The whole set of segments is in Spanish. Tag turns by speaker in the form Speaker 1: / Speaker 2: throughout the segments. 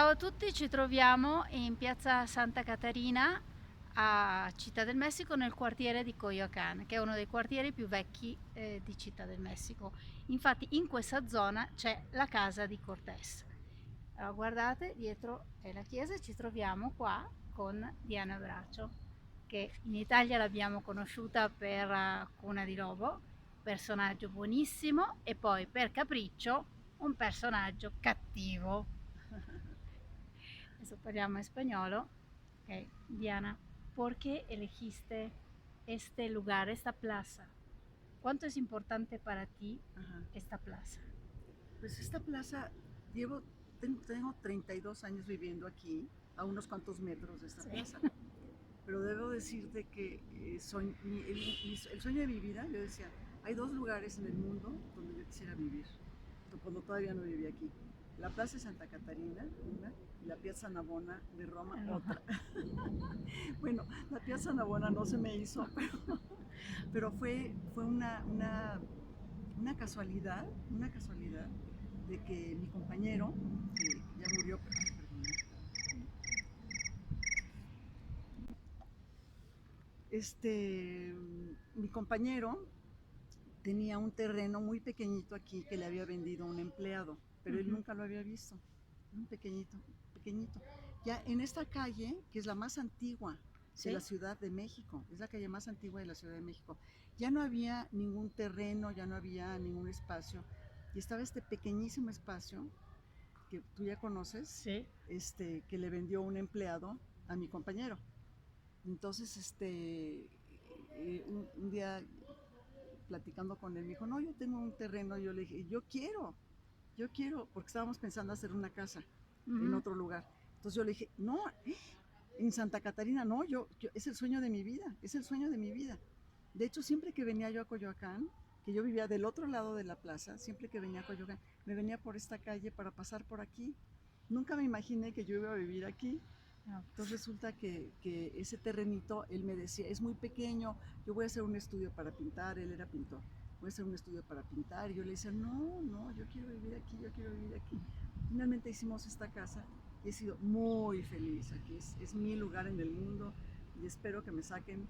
Speaker 1: Ciao a tutti, ci troviamo in piazza Santa Caterina a Città del Messico nel quartiere di Coyoacán, che è uno dei quartieri più vecchi di Città del Messico. Infatti in questa zona c'è la casa di Cortés. Allora, guardate, dietro è la chiesa e ci troviamo qua con Diana Braccio, che in Italia l'abbiamo conosciuta per Cuna di Lobo, personaggio buonissimo, e poi per Capriccio un personaggio cattivo. Eso parliamo en español. Ok, Diana, ¿por qué elegiste este lugar, esta plaza? ¿Cuánto es importante para ti
Speaker 2: Ajá.
Speaker 1: esta plaza?
Speaker 2: Pues esta plaza, llevo, tengo 32 años viviendo aquí, a unos cuantos metros de esta
Speaker 1: Sí.
Speaker 2: plaza. Pero debo decirte que el sueño de mi vida, yo decía, hay dos lugares en el mundo donde yo quisiera vivir, cuando todavía no vivía aquí. La Plaza de Santa Catarina, una, y la Piazza Navona de Roma, otra. Bueno, la Piazza Navona no se me hizo, pero fue una casualidad de que mi compañero, que ya murió, ay, perdón, este, mi compañero tenía un terreno muy pequeñito aquí que le había vendido a un empleado, pero él
Speaker 1: Ujú.
Speaker 2: nunca lo había visto, un pequeñito, pequeñito. Ya en esta calle, que es la más antigua de la
Speaker 1: Sí.
Speaker 2: Ciudad de México, es la calle más antigua de la Ciudad de México, ya no había ningún terreno, ya no había ningún espacio, y estaba este pequeñísimo espacio que tú ya conoces,
Speaker 1: Sí.
Speaker 2: que le vendió un empleado a mi compañero. Entonces, un día platicando con él, me dijo, no, yo tengo un terreno, yo le dije, yo quiero, porque estábamos pensando hacer una casa en
Speaker 1: Ujú.
Speaker 2: otro lugar. Entonces yo le dije, no, en Santa Catarina, no, es el sueño de mi vida, es el sueño de mi vida. De hecho, siempre que venía yo a Coyoacán, que yo vivía del otro lado de la plaza, siempre que venía a Coyoacán, me venía por esta calle para pasar por aquí. Nunca me imaginé que yo iba a vivir aquí.
Speaker 1: No,
Speaker 2: Entonces
Speaker 1: pues,
Speaker 2: resulta que ese terrenito, él me decía, es muy pequeño, yo voy a hacer un estudio para pintar, él era pintor, voy a hacer un estudio para pintar, y yo le decía, no, no, yo quiero vivir aquí, yo quiero vivir aquí. Finalmente hicimos esta casa y he sido muy feliz aquí, es mi lugar en el mundo y espero que me saquen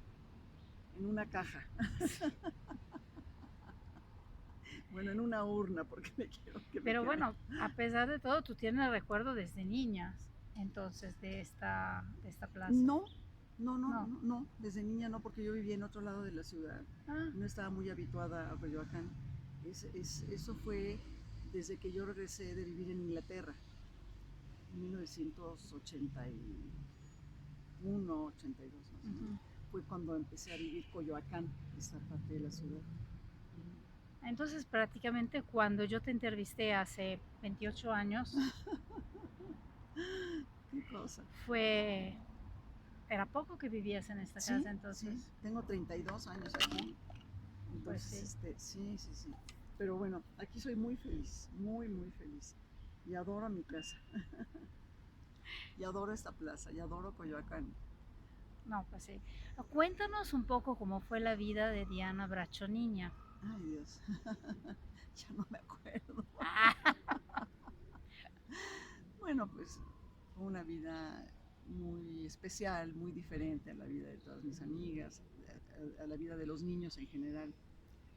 Speaker 2: en una caja, bueno, en una urna, porque me quiero que me
Speaker 1: pero
Speaker 2: quede.
Speaker 1: bueno, a pesar de todo, tú tienes recuerdo desde niñas, entonces, de esta plaza.
Speaker 2: No, no, no,
Speaker 1: No.
Speaker 2: no, no, desde niña no, porque yo vivía en otro lado de la ciudad
Speaker 1: Ah,
Speaker 2: y no estaba muy habituada a Coyoacán. Eso fue desde que yo regresé de vivir en Inglaterra, en 1981, 82 más o menos.
Speaker 1: ujú.
Speaker 2: Fue cuando empecé a vivir Coyoacán, esta parte de la ciudad.
Speaker 1: Entonces, prácticamente cuando yo te entrevisté hace 28 años,
Speaker 2: Qué cosa.
Speaker 1: fue, era poco que vivías en esta casa,
Speaker 2: Sí, sí,
Speaker 1: entonces,
Speaker 2: tengo 32 años aquí.
Speaker 1: pues
Speaker 2: Entonces,
Speaker 1: sí.
Speaker 2: sí, sí, sí. Pero bueno, aquí soy muy feliz, muy, muy feliz. Y adoro mi casa. Y adoro esta plaza, y adoro Coyoacán.
Speaker 1: No, pues sí. Cuéntanos un poco cómo fue la vida de Diana Bracho niña.
Speaker 2: Ay, Dios, ya no me acuerdo.
Speaker 1: Ah,
Speaker 2: Bueno, pues fue una vida muy especial, muy diferente a la vida de todas mis amigas, a la vida de los niños en general,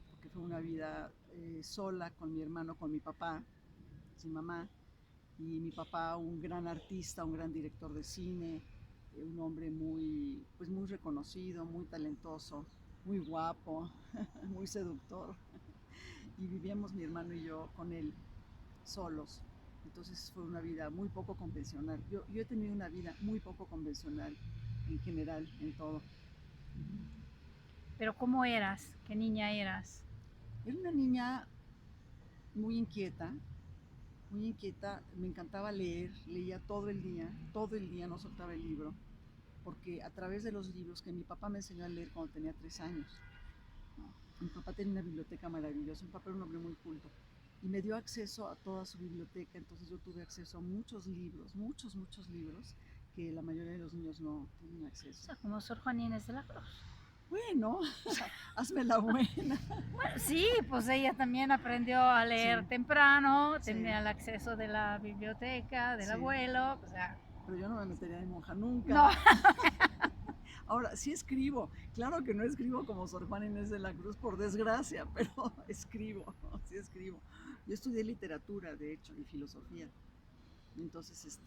Speaker 2: porque fue una vida sola con mi hermano, con mi papá, sin mamá, y mi papá un gran artista, un gran director de cine, un hombre muy, pues muy reconocido, muy talentoso, muy guapo, muy seductor, y vivíamos mi hermano y yo con él solos. Entonces fue una vida muy poco convencional. Yo he tenido una vida muy poco convencional en general, en todo.
Speaker 1: pero ¿cómo eras? ¿Qué niña eras?
Speaker 2: Era una niña muy inquieta, muy inquieta, me encantaba leer, leía todo el día no soltaba el libro, porque a través de los libros que mi papá me enseñó a leer cuando tenía 3 años, mi papá tenía una biblioteca maravillosa, mi papá era un hombre muy culto, y me dio acceso a toda su biblioteca, entonces yo tuve acceso a muchos libros, muchos, muchos libros, que la mayoría de los niños no tienen
Speaker 1: O
Speaker 2: acceso.
Speaker 1: sea, como Sor Juana Inés de la Cruz.
Speaker 2: Bueno, hazme la buena.
Speaker 1: Bueno, sí, pues ella también aprendió a leer
Speaker 2: Sí,
Speaker 1: temprano,
Speaker 2: sí,
Speaker 1: tenía el acceso de la biblioteca del
Speaker 2: sí.
Speaker 1: abuelo, o sea,
Speaker 2: Pero yo no me metería de monja
Speaker 1: no,
Speaker 2: nunca. Ahora, sí escribo. Claro que no escribo como Sor Juana Inés de la Cruz, por desgracia, pero escribo, sí escribo. Yo estudié literatura, de hecho, y filosofía. Entonces,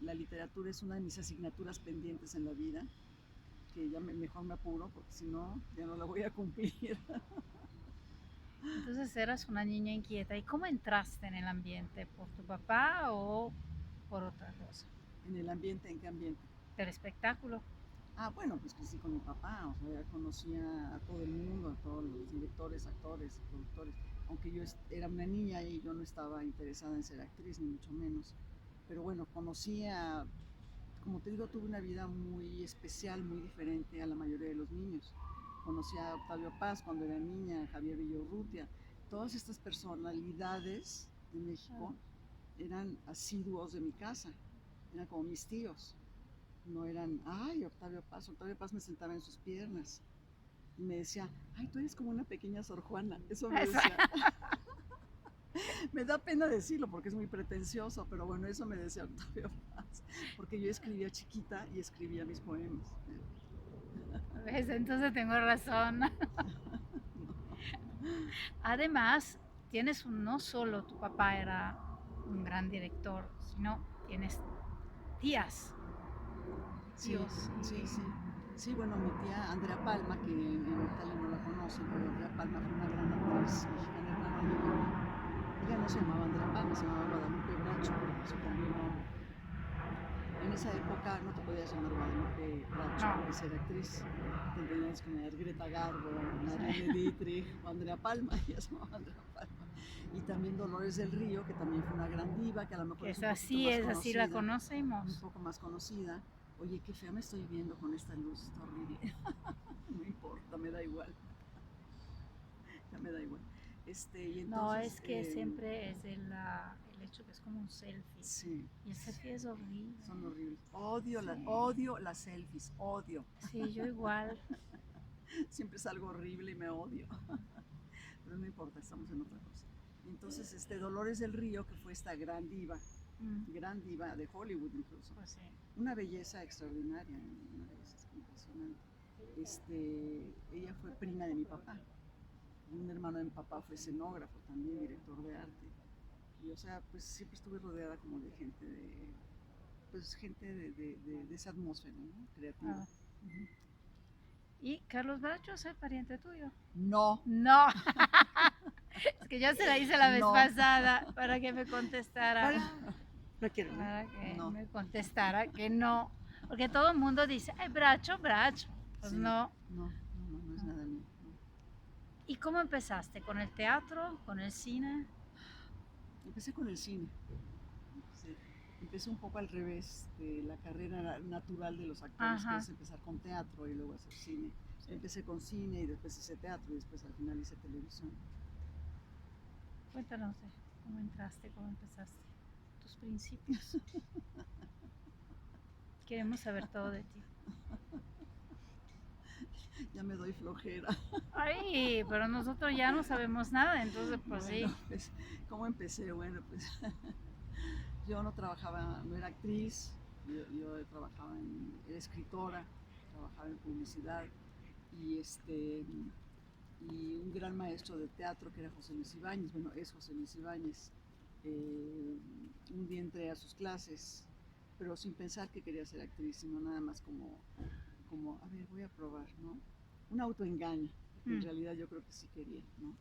Speaker 2: la literatura es una de mis asignaturas pendientes en la vida, que ya mejor me apuro, porque si no, ya no la voy a cumplir.
Speaker 1: entonces eras una niña inquieta. ¿Y cómo entraste en el ambiente? ¿Por tu papá o por otra cosa?
Speaker 2: ¿En el ambiente? ¿En qué ambiente?
Speaker 1: ¿Del espectáculo?
Speaker 2: Ah, bueno, pues crecí con mi papá, o sea, ya conocía a todo el mundo, a todos los directores, actores, productores. Aunque yo era una niña y yo no estaba interesada en ser actriz, ni mucho menos. Pero bueno, conocía, como te digo, tuve una vida muy especial, muy diferente a la mayoría de los niños. Conocí a Octavio Paz cuando era niña, a Javier Villorrutia. Todas estas personalidades de
Speaker 1: Ah,
Speaker 2: México eran asiduos de mi casa, eran como mis tíos. No eran, ay, Octavio Paz me sentaba en sus piernas y me decía, ay, tú eres como una pequeña Sor Juana, eso me
Speaker 1: eso.
Speaker 2: decía. Me da pena decirlo porque es muy pretencioso, pero bueno, eso me decía Octavio Paz, porque yo escribía chiquita y escribía mis poemas.
Speaker 1: ¿Ves? Entonces tengo razón. Además, no solo tu papá era un gran director, sino tienes tías,
Speaker 2: Sí,
Speaker 1: tíos
Speaker 2: sí,
Speaker 1: y...
Speaker 2: sí. Sí, bueno, mi tía Andrea Palma, que en Italia no la conocen, pero Andrea Palma fue una gran actriz mexicana, hermana de mi mamá. Ella no se llamaba Andrea Palma, se llamaba Guadalupe Bracho, porque su cambió el nombre. En esa época no te podías llamar Guadalupe Bracho
Speaker 1: No,
Speaker 2: y ser actriz. Te tenías que llamar Greta Garbo, Marlene
Speaker 1: sí.
Speaker 2: Dietrich o Andrea Palma. Ella se llamaba Andrea Palma. Y también Dolores del Río, que también fue una gran diva, que a lo mejor
Speaker 1: Que
Speaker 2: es un poquito más
Speaker 1: es así la
Speaker 2: conocida, un
Speaker 1: conocemos.
Speaker 2: poco más conocida. Oye, qué fea me estoy viendo con esta luz, está horrible. No importa, me da igual, ya me da igual. Y
Speaker 1: No,
Speaker 2: entonces,
Speaker 1: es que siempre es el hecho que es como un selfie.
Speaker 2: sí,
Speaker 1: Y el selfie es horrible.
Speaker 2: son horribles.
Speaker 1: Sí,
Speaker 2: Odio las selfies, odio.
Speaker 1: sí, yo igual.
Speaker 2: Siempre es algo horrible y me odio. Pero no importa, estamos en otra cosa. Y entonces, Dolores del Río, que fue esta
Speaker 1: Mm,
Speaker 2: gran diva de Hollywood incluso,
Speaker 1: pues sí.
Speaker 2: una belleza extraordinaria, una belleza impresionante. Ella fue prima de mi papá. Y un hermano de mi papá fue escenógrafo también, director de arte. Y o sea, pues siempre estuve rodeada como de gente pues gente de esa atmósfera, ¿no? Creativa.
Speaker 1: Ah, ¿y Carlos Bracho es pariente tuyo?
Speaker 2: No,
Speaker 1: No, es que yo se la hice la vez
Speaker 2: no.
Speaker 1: pasada para que me contestara.
Speaker 2: Hola. No quiero, ¿no?
Speaker 1: Para que
Speaker 2: No,
Speaker 1: me contestara que no. Porque todo el mundo dice, ay, Bracho, Bracho. Pues
Speaker 2: sí,
Speaker 1: no.
Speaker 2: no es nada mío. No.
Speaker 1: ¿Y cómo empezaste? ¿Con el teatro? ¿Con el cine?
Speaker 2: Empecé con el cine. Empecé, empecé un poco al revés de la carrera natural de los actores, que
Speaker 1: Ajá,
Speaker 2: es empezar con teatro y luego hacer cine.
Speaker 1: sí.
Speaker 2: Empecé con cine y después hice teatro y después al final hice televisión.
Speaker 1: Cuéntanos de cómo entraste, cómo empezaste, tus principios. Queremos saber todo de ti.
Speaker 2: Ya me doy flojera.
Speaker 1: Ay, pero nosotros ya no sabemos nada, entonces pues
Speaker 2: Bueno,
Speaker 1: sí.
Speaker 2: pues, ¿cómo empecé? Bueno, pues yo no trabajaba, no era actriz, yo trabajaba era escritora, trabajaba en publicidad y y un gran maestro de teatro que era José Luis Ibáñez, bueno, es José Luis Ibáñez. Un día entré a sus clases, pero sin pensar que quería ser actriz, sino nada más como a ver, voy a probar, ¿no? Un autoengaño, porque en
Speaker 1: Mm,
Speaker 2: realidad yo creo que sí quería, ¿no?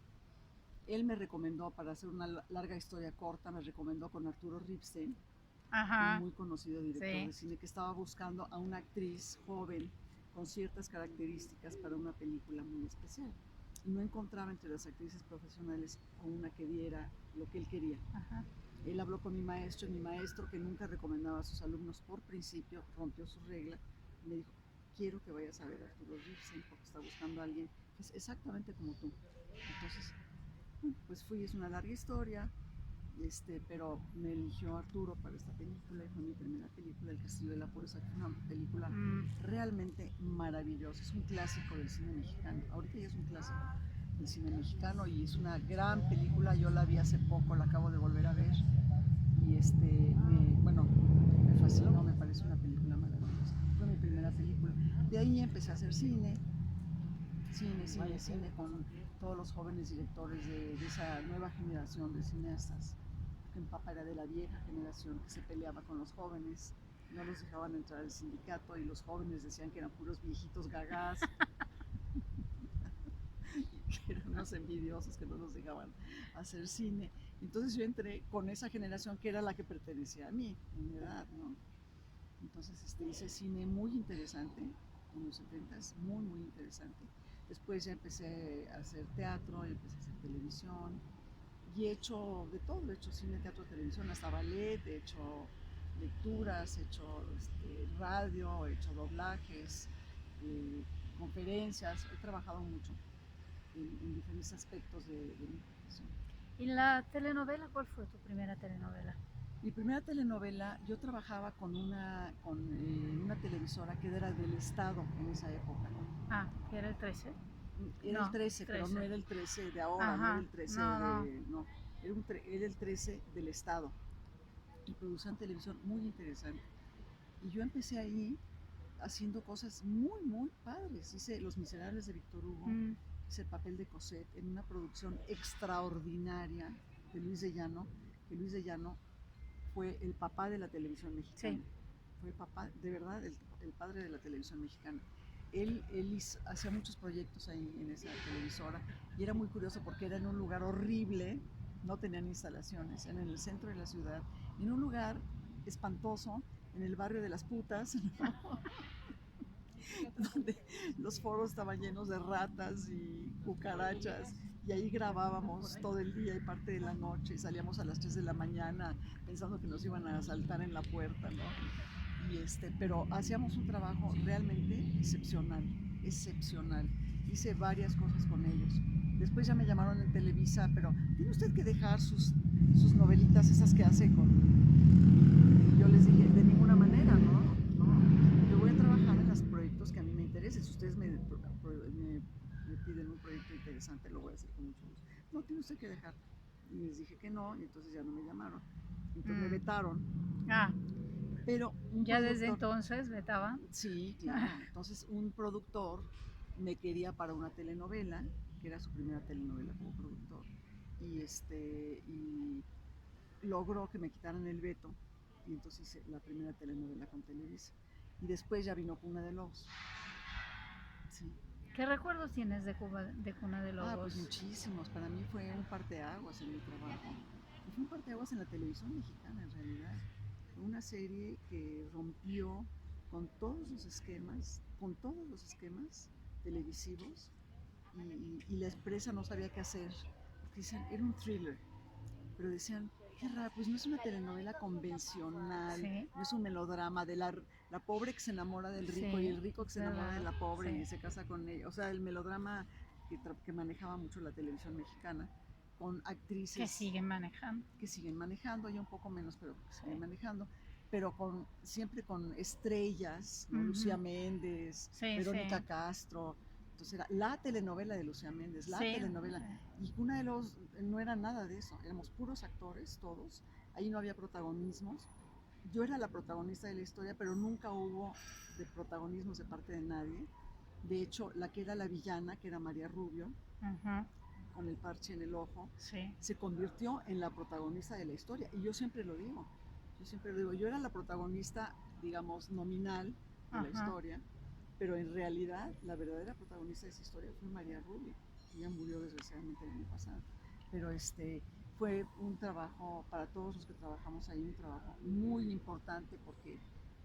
Speaker 2: Él me recomendó, para hacer una larga historia corta, me recomendó con Arturo Ripstein, un
Speaker 1: ajá,
Speaker 2: muy conocido director
Speaker 1: sí.
Speaker 2: de cine que estaba buscando a una actriz joven con ciertas características para una película muy especial. Y no encontraba entre las actrices profesionales a una que diera lo que él quería.
Speaker 1: Ajá.
Speaker 2: Él habló con mi maestro y mi maestro, que nunca recomendaba a sus alumnos por principio, rompió su regla y me dijo, quiero que vayas a ver a Arturo Ripstein porque está buscando a alguien que es exactamente como tú. Entonces, pues fui, es una larga historia, pero me eligió Arturo para esta película y fue mi primera película, El Castillo de la Pureza, que es una película realmente maravillosa, es un clásico del cine mexicano, ahorita ya es un clásico del cine mexicano y es una gran película, yo la vi hace poco, la acabo de volver a ver y bueno, me fascinó, me parece una película maravillosa, fue mi primera película. De ahí empecé a hacer cine con todos los jóvenes directores de esa nueva generación de cineastas. Mi papá era de la vieja generación que se peleaba con los jóvenes, no los dejaban entrar al sindicato y los jóvenes decían que eran puros viejitos gagás, que eran unos envidiosos que no los dejaban hacer cine. Entonces yo entré con esa generación que era la que pertenecía a mí, en mi edad, ¿no? Entonces hice cine muy interesante en los 70, muy, muy interesante. Después ya empecé a hacer teatro, empecé a hacer televisión y he hecho de todo, he hecho cine, teatro, televisión, hasta ballet, he hecho lecturas, he hecho radio, he hecho doblajes, conferencias, he trabajado mucho en diferentes aspectos de mi profesión.
Speaker 1: ¿Y la telenovela? ¿Cuál fue tu primera telenovela?
Speaker 2: Mi primera telenovela, yo trabajaba con una televisora que era del Estado en esa época.
Speaker 1: Ah, ¿que era el 13?
Speaker 2: Era
Speaker 1: No,
Speaker 2: el 13, pero no era el 13 de ahora, no era
Speaker 1: Ajá,
Speaker 2: el 13
Speaker 1: no.
Speaker 2: no, era el 13 del Estado. Y producían televisión muy interesante. Y yo empecé ahí haciendo cosas muy, muy padres. Hice Los Miserables de Víctor Hugo, hice el papel de Cosette en una producción extraordinaria de Luis de Llano, que Luis de Llano fue el papá de la televisión mexicana.
Speaker 1: Sí.
Speaker 2: Fue el papá, de verdad, el padre de la televisión mexicana. Hacía muchos proyectos ahí en esa televisora y era muy curioso porque era en un lugar horrible, no tenían instalaciones, en el centro de la ciudad, en un lugar espantoso, en el barrio de las putas, ¿no? Donde los foros estaban llenos de ratas y cucarachas y ahí grabábamos todo el día y parte de la noche y salíamos a las 3 de la mañana pensando que nos iban a asaltar en la puerta, ¿no? Pero hacíamos un trabajo realmente excepcional, excepcional. Hice varias cosas con ellos. Después ya me llamaron en Televisa, pero tiene usted que dejar sus novelitas, esas que hace con... Y yo les dije, de ninguna manera, ¿no? Yo voy a trabajar en los proyectos que a mí me interesen. Si ustedes me piden un proyecto interesante, lo voy a hacer con mucho gusto. No, tiene usted que dejar. Y les dije que no, y entonces ya no me llamaron. Entonces me vetaron.
Speaker 1: Ah,
Speaker 2: pero
Speaker 1: ya desde entonces vetaban.
Speaker 2: Sí, claro. Entonces un productor me quería para una telenovela, que era su primera telenovela como productor, y logró que me quitaran el veto, y entonces hice la primera telenovela con Televisa. Y después ya vino Cuna de Lobos. Sí.
Speaker 1: ¿Qué recuerdos tienes de Cuna de Lobos?
Speaker 2: Pues muchísimos. Para mí fue un parteaguas en el trabajo. Y fue un parteaguas en la televisión mexicana, en realidad. Fue una serie que rompió con todos los esquemas televisivos y la empresa no sabía qué hacer. Porque decían, era un thriller, pero decían, qué raro, pues no es una telenovela convencional, sí, no es un melodrama de la pobre que se enamora del rico, sí, y el rico que se enamora de la pobre, sí, y se casa con ella. O sea, el melodrama que manejaba mucho la televisión mexicana, con actrices
Speaker 1: que siguen
Speaker 2: manejando, ya un poco menos, pero que siguen manejando, pero siempre con estrellas, ¿no? Lucía Méndez, sí, Verónica Castro. Entonces era la telenovela de Lucía Méndez, la telenovela. Y Cuna de Lobos no era nada de eso, éramos puros actores todos, ahí no había protagonismos. Yo era la protagonista de la historia, pero nunca hubo de protagonismos de parte de nadie. De hecho, la que era la villana, que era María Rubio, con el parche en el ojo, sí, se convirtió en la protagonista de la historia. Y yo siempre lo digo, yo era la protagonista, digamos, nominal de la historia, pero en realidad la verdadera protagonista de esa historia fue María Rubio. Ella murió desgraciadamente el año pasado. Pero fue un trabajo, para todos los que trabajamos ahí, un trabajo muy importante porque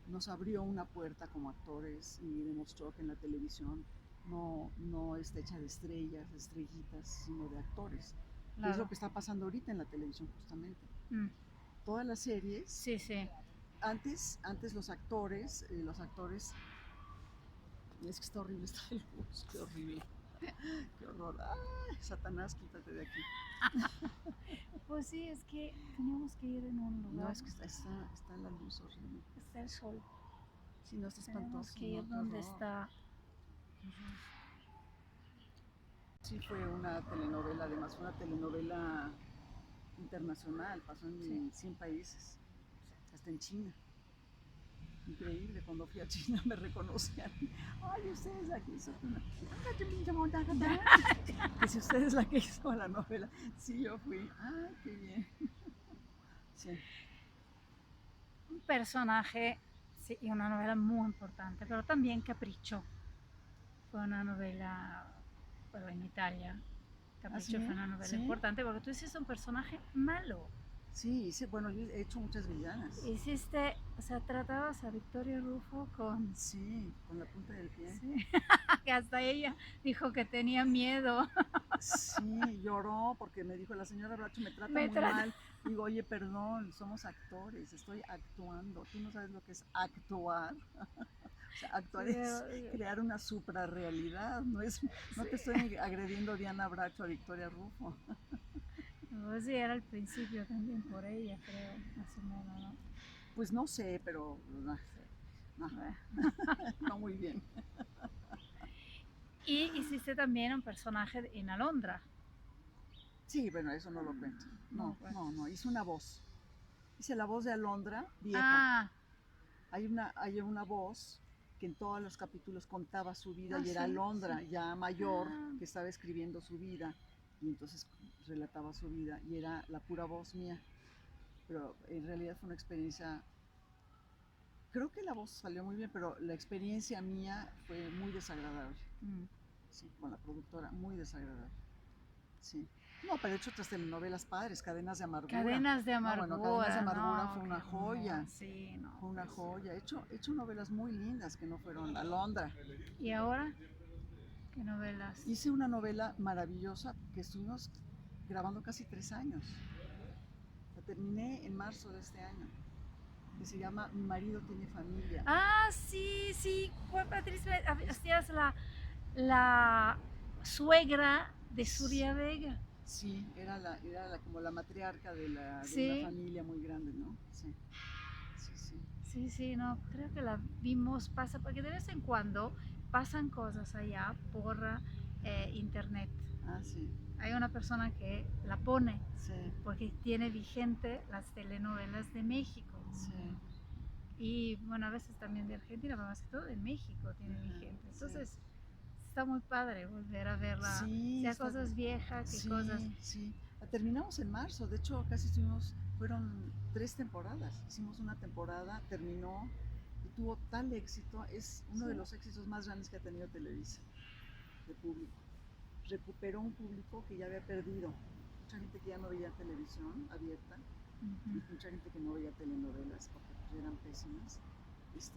Speaker 2: nos abrió una puerta como actores y demostró que en la televisión no está hecha de estrellas, de estrellitas, sino de actores. Claro. Es lo que está pasando ahorita en la televisión justamente. Todas las series,
Speaker 1: sí.
Speaker 2: Antes los actores, es que está horrible esta luz, qué horrible. Qué horror. ¡Ay, Satanás, quítate de aquí!
Speaker 1: Pues sí, es que teníamos que ir en un
Speaker 2: No,
Speaker 1: lugar,
Speaker 2: es que está la luz horrible.
Speaker 1: está el sol.
Speaker 2: Sí, no, está
Speaker 1: Tenemos
Speaker 2: espantoso,
Speaker 1: que
Speaker 2: no,
Speaker 1: ir
Speaker 2: qué
Speaker 1: donde
Speaker 2: horror,
Speaker 1: está.
Speaker 2: qué horror. Sí, fue una telenovela, además fue una telenovela internacional, pasó
Speaker 1: Sí.
Speaker 2: en 100 países, hasta en China. Increíble, cuando fui a China me reconocían. Ay, usted es la que hizo que si usted es la que hizo la novela, sí, yo fui. Ay, qué bien. Sí,
Speaker 1: Un personaje, sí, y una novela muy importante, pero también Capriccio. Fue una novela, pero en Italia. Capriccio fue
Speaker 2: así,
Speaker 1: una novela
Speaker 2: sí,
Speaker 1: importante porque tú hiciste un personaje malo.
Speaker 2: sí, sí, bueno, yo he hecho muchas villanas.
Speaker 1: Hiciste, o sea, tratabas a Victoria Rufo con...
Speaker 2: Sí, con la punta del pie.
Speaker 1: Sí, que hasta ella dijo que tenía miedo.
Speaker 2: Sí, lloró porque me dijo, la señora Bracho me trata
Speaker 1: Me
Speaker 2: muy
Speaker 1: trata...
Speaker 2: mal. Digo, oye, perdón, somos actores, estoy actuando. Tú no sabes lo que es actuar. O sea,
Speaker 1: Sí,
Speaker 2: actuar es crear una suprarrealidad, no te
Speaker 1: sí.
Speaker 2: estoy agrediendo Diana Bracho a Victoria Rufo.
Speaker 1: Pues sí, era el principio también por ella, creo, más o menos, ¿no?
Speaker 2: Pues no sé, pero no,
Speaker 1: Sí.
Speaker 2: no,
Speaker 1: Bueno.
Speaker 2: no muy bien.
Speaker 1: Y hiciste también un personaje en Alondra.
Speaker 2: Sí, bueno, eso no lo cuento.
Speaker 1: No,
Speaker 2: No,
Speaker 1: bueno.
Speaker 2: no, no, hice una voz. Hice la voz de Alondra, vieja.
Speaker 1: Ah,
Speaker 2: Hay una voz que en todos los capítulos contaba su vida
Speaker 1: ah,
Speaker 2: y era
Speaker 1: sí, sí.
Speaker 2: Alondra, ya mayor,
Speaker 1: Ah,
Speaker 2: que estaba escribiendo su vida y entonces relataba su vida y era la pura voz mía. Pero en realidad fue una experiencia, creo que la voz salió muy bien, pero la experiencia mía fue muy desagradable.
Speaker 1: mm.
Speaker 2: Sí, con la productora, muy desagradable. Sí. No, pero he hecho otras telenovelas padres, Cadenas de Amargura.
Speaker 1: Cadenas de
Speaker 2: No, bueno, Cadenas de
Speaker 1: amargura,
Speaker 2: Amargura
Speaker 1: no,
Speaker 2: fue
Speaker 1: qué
Speaker 2: una joya.
Speaker 1: sí, no,
Speaker 2: Fue una
Speaker 1: pues.
Speaker 2: joya. He hecho novelas muy lindas que no fueron Alondra.
Speaker 1: ¿Y ahora qué novelas?
Speaker 2: Hice una novela maravillosa que estuvimos grabando casi 3 años. La terminé en marzo de este año, que se llama Mi marido tiene familia.
Speaker 1: Ah, sí, sí, fue Patricia, hacías la suegra de Surya Vega.
Speaker 2: Sí, como la matriarca de una
Speaker 1: Sí,
Speaker 2: familia muy grande, ¿no? Sí, sí, sí.
Speaker 1: sí, sí, no, creo que la vimos, pasa, porque de vez en cuando pasan cosas allá por internet.
Speaker 2: Ah, sí,
Speaker 1: Hay una persona que la pone
Speaker 2: sí,
Speaker 1: porque tiene vigente las telenovelas de México.
Speaker 2: sí.
Speaker 1: Y bueno, a veces también de Argentina, pero más que todo de México tiene
Speaker 2: Ajá,
Speaker 1: vigente.
Speaker 2: sí.
Speaker 1: Entonces, está muy padre volver a verla,
Speaker 2: Sí,
Speaker 1: sea cosas viejas que cosas.
Speaker 2: sí, sí. La terminamos en marzo, de hecho fueron 3 temporadas. Hicimos una temporada, terminó y tuvo tal éxito, es uno de
Speaker 1: Sí.
Speaker 2: los éxitos más grandes que ha tenido Televisa, de público. Recuperó un público que ya había perdido. Mucha gente que ya no veía televisión abierta,
Speaker 1: Uh-huh.
Speaker 2: y mucha gente que no veía telenovelas porque pues, eran pésimas.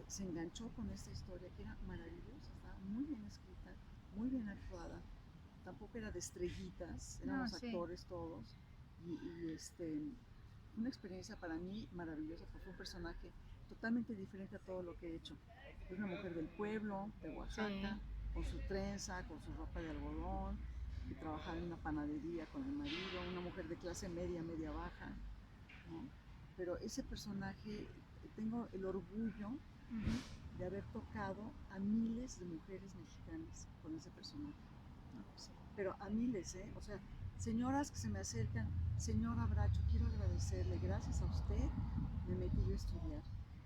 Speaker 2: Se enganchó con esta historia que era maravillosa, estaba muy bien escrita, muy bien actuada, tampoco era de estrellitas,
Speaker 1: No,
Speaker 2: éramos
Speaker 1: sí.
Speaker 2: actores todos, una experiencia para mí maravillosa porque fue un personaje totalmente diferente a todo lo que he hecho. Es una mujer del pueblo, de Oaxaca,
Speaker 1: Sí.
Speaker 2: con su trenza, con su ropa de algodón, que trabajaba en una panadería con el marido, una mujer de clase media, media baja, ¿no? Pero ese personaje, tengo el orgullo
Speaker 1: Uh-huh.
Speaker 2: de haber tocado a miles de mujeres mexicanas con ese personaje.
Speaker 1: No, pues sí.
Speaker 2: Pero a miles, ¿eh? O sea, señoras que se me acercan, señora Bracho, quiero agradecerle, gracias a usted me metí yo a estudiar,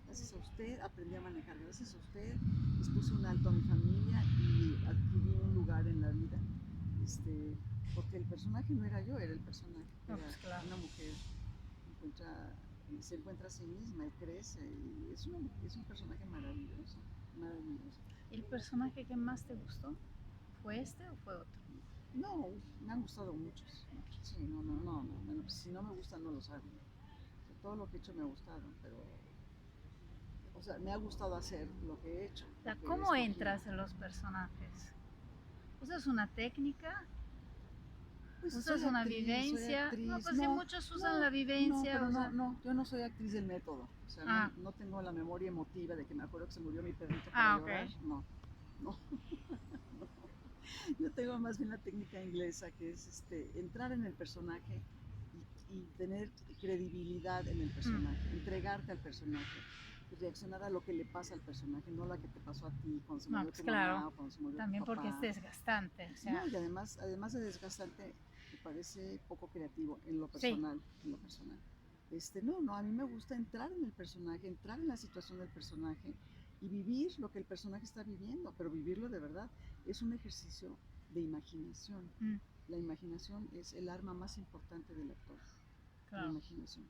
Speaker 2: gracias a usted aprendí a manejar, gracias a usted les puse un alto a mi familia y adquirí un lugar en la vida, porque el personaje no era yo, era el personaje,
Speaker 1: No,
Speaker 2: era
Speaker 1: pues claro.
Speaker 2: una mujer se encuentra a sí misma y crece, y es un personaje maravilloso, maravilloso.
Speaker 1: ¿El personaje que más te gustó fue este o fue otro?
Speaker 2: No, me han gustado muchos. Sí, no. Bueno, pues si no me gustan, no los hago. O sea, todo lo que he hecho me ha gustado, pero. O sea, me ha gustado hacer lo que he hecho.
Speaker 1: O sea,
Speaker 2: Lo que he
Speaker 1: ¿cómo
Speaker 2: escogido.
Speaker 1: entras en los personajes? ¿Usas una técnica?
Speaker 2: Pues
Speaker 1: ¿Usas
Speaker 2: soy
Speaker 1: una
Speaker 2: actriz, soy
Speaker 1: vivencia? No,
Speaker 2: actriz.
Speaker 1: pues sí,
Speaker 2: No,
Speaker 1: muchos usan
Speaker 2: no,
Speaker 1: la
Speaker 2: no,
Speaker 1: vivencia,
Speaker 2: pero
Speaker 1: o sea.
Speaker 2: no, yo no soy actriz del método. O sea,
Speaker 1: Ah,
Speaker 2: no tengo la memoria emotiva de que me acuerdo que se murió mi perrito para
Speaker 1: ah, ok.
Speaker 2: llorar. No, no. Yo tengo más bien la técnica inglesa, que es entrar en el personaje y tener credibilidad en el personaje, entregarte al personaje y reaccionar a lo que le pasa al personaje, no a la que te pasó a ti cuando se
Speaker 1: No,
Speaker 2: murió
Speaker 1: pues
Speaker 2: tu
Speaker 1: claro,
Speaker 2: mamá o cuando se murió tu
Speaker 1: también porque es
Speaker 2: papá.
Speaker 1: desgastante, o sea,
Speaker 2: No, y además de desgastante, me parece poco creativo en lo
Speaker 1: sí.
Speaker 2: personal, en lo personal. No, a mí me gusta entrar en el personaje, entrar en la situación del personaje y vivir lo que el personaje está viviendo, pero vivirlo de verdad. Es un ejercicio de imaginación.
Speaker 1: Mm,
Speaker 2: La imaginación es el arma más importante del actor, la
Speaker 1: claro,
Speaker 2: imaginación.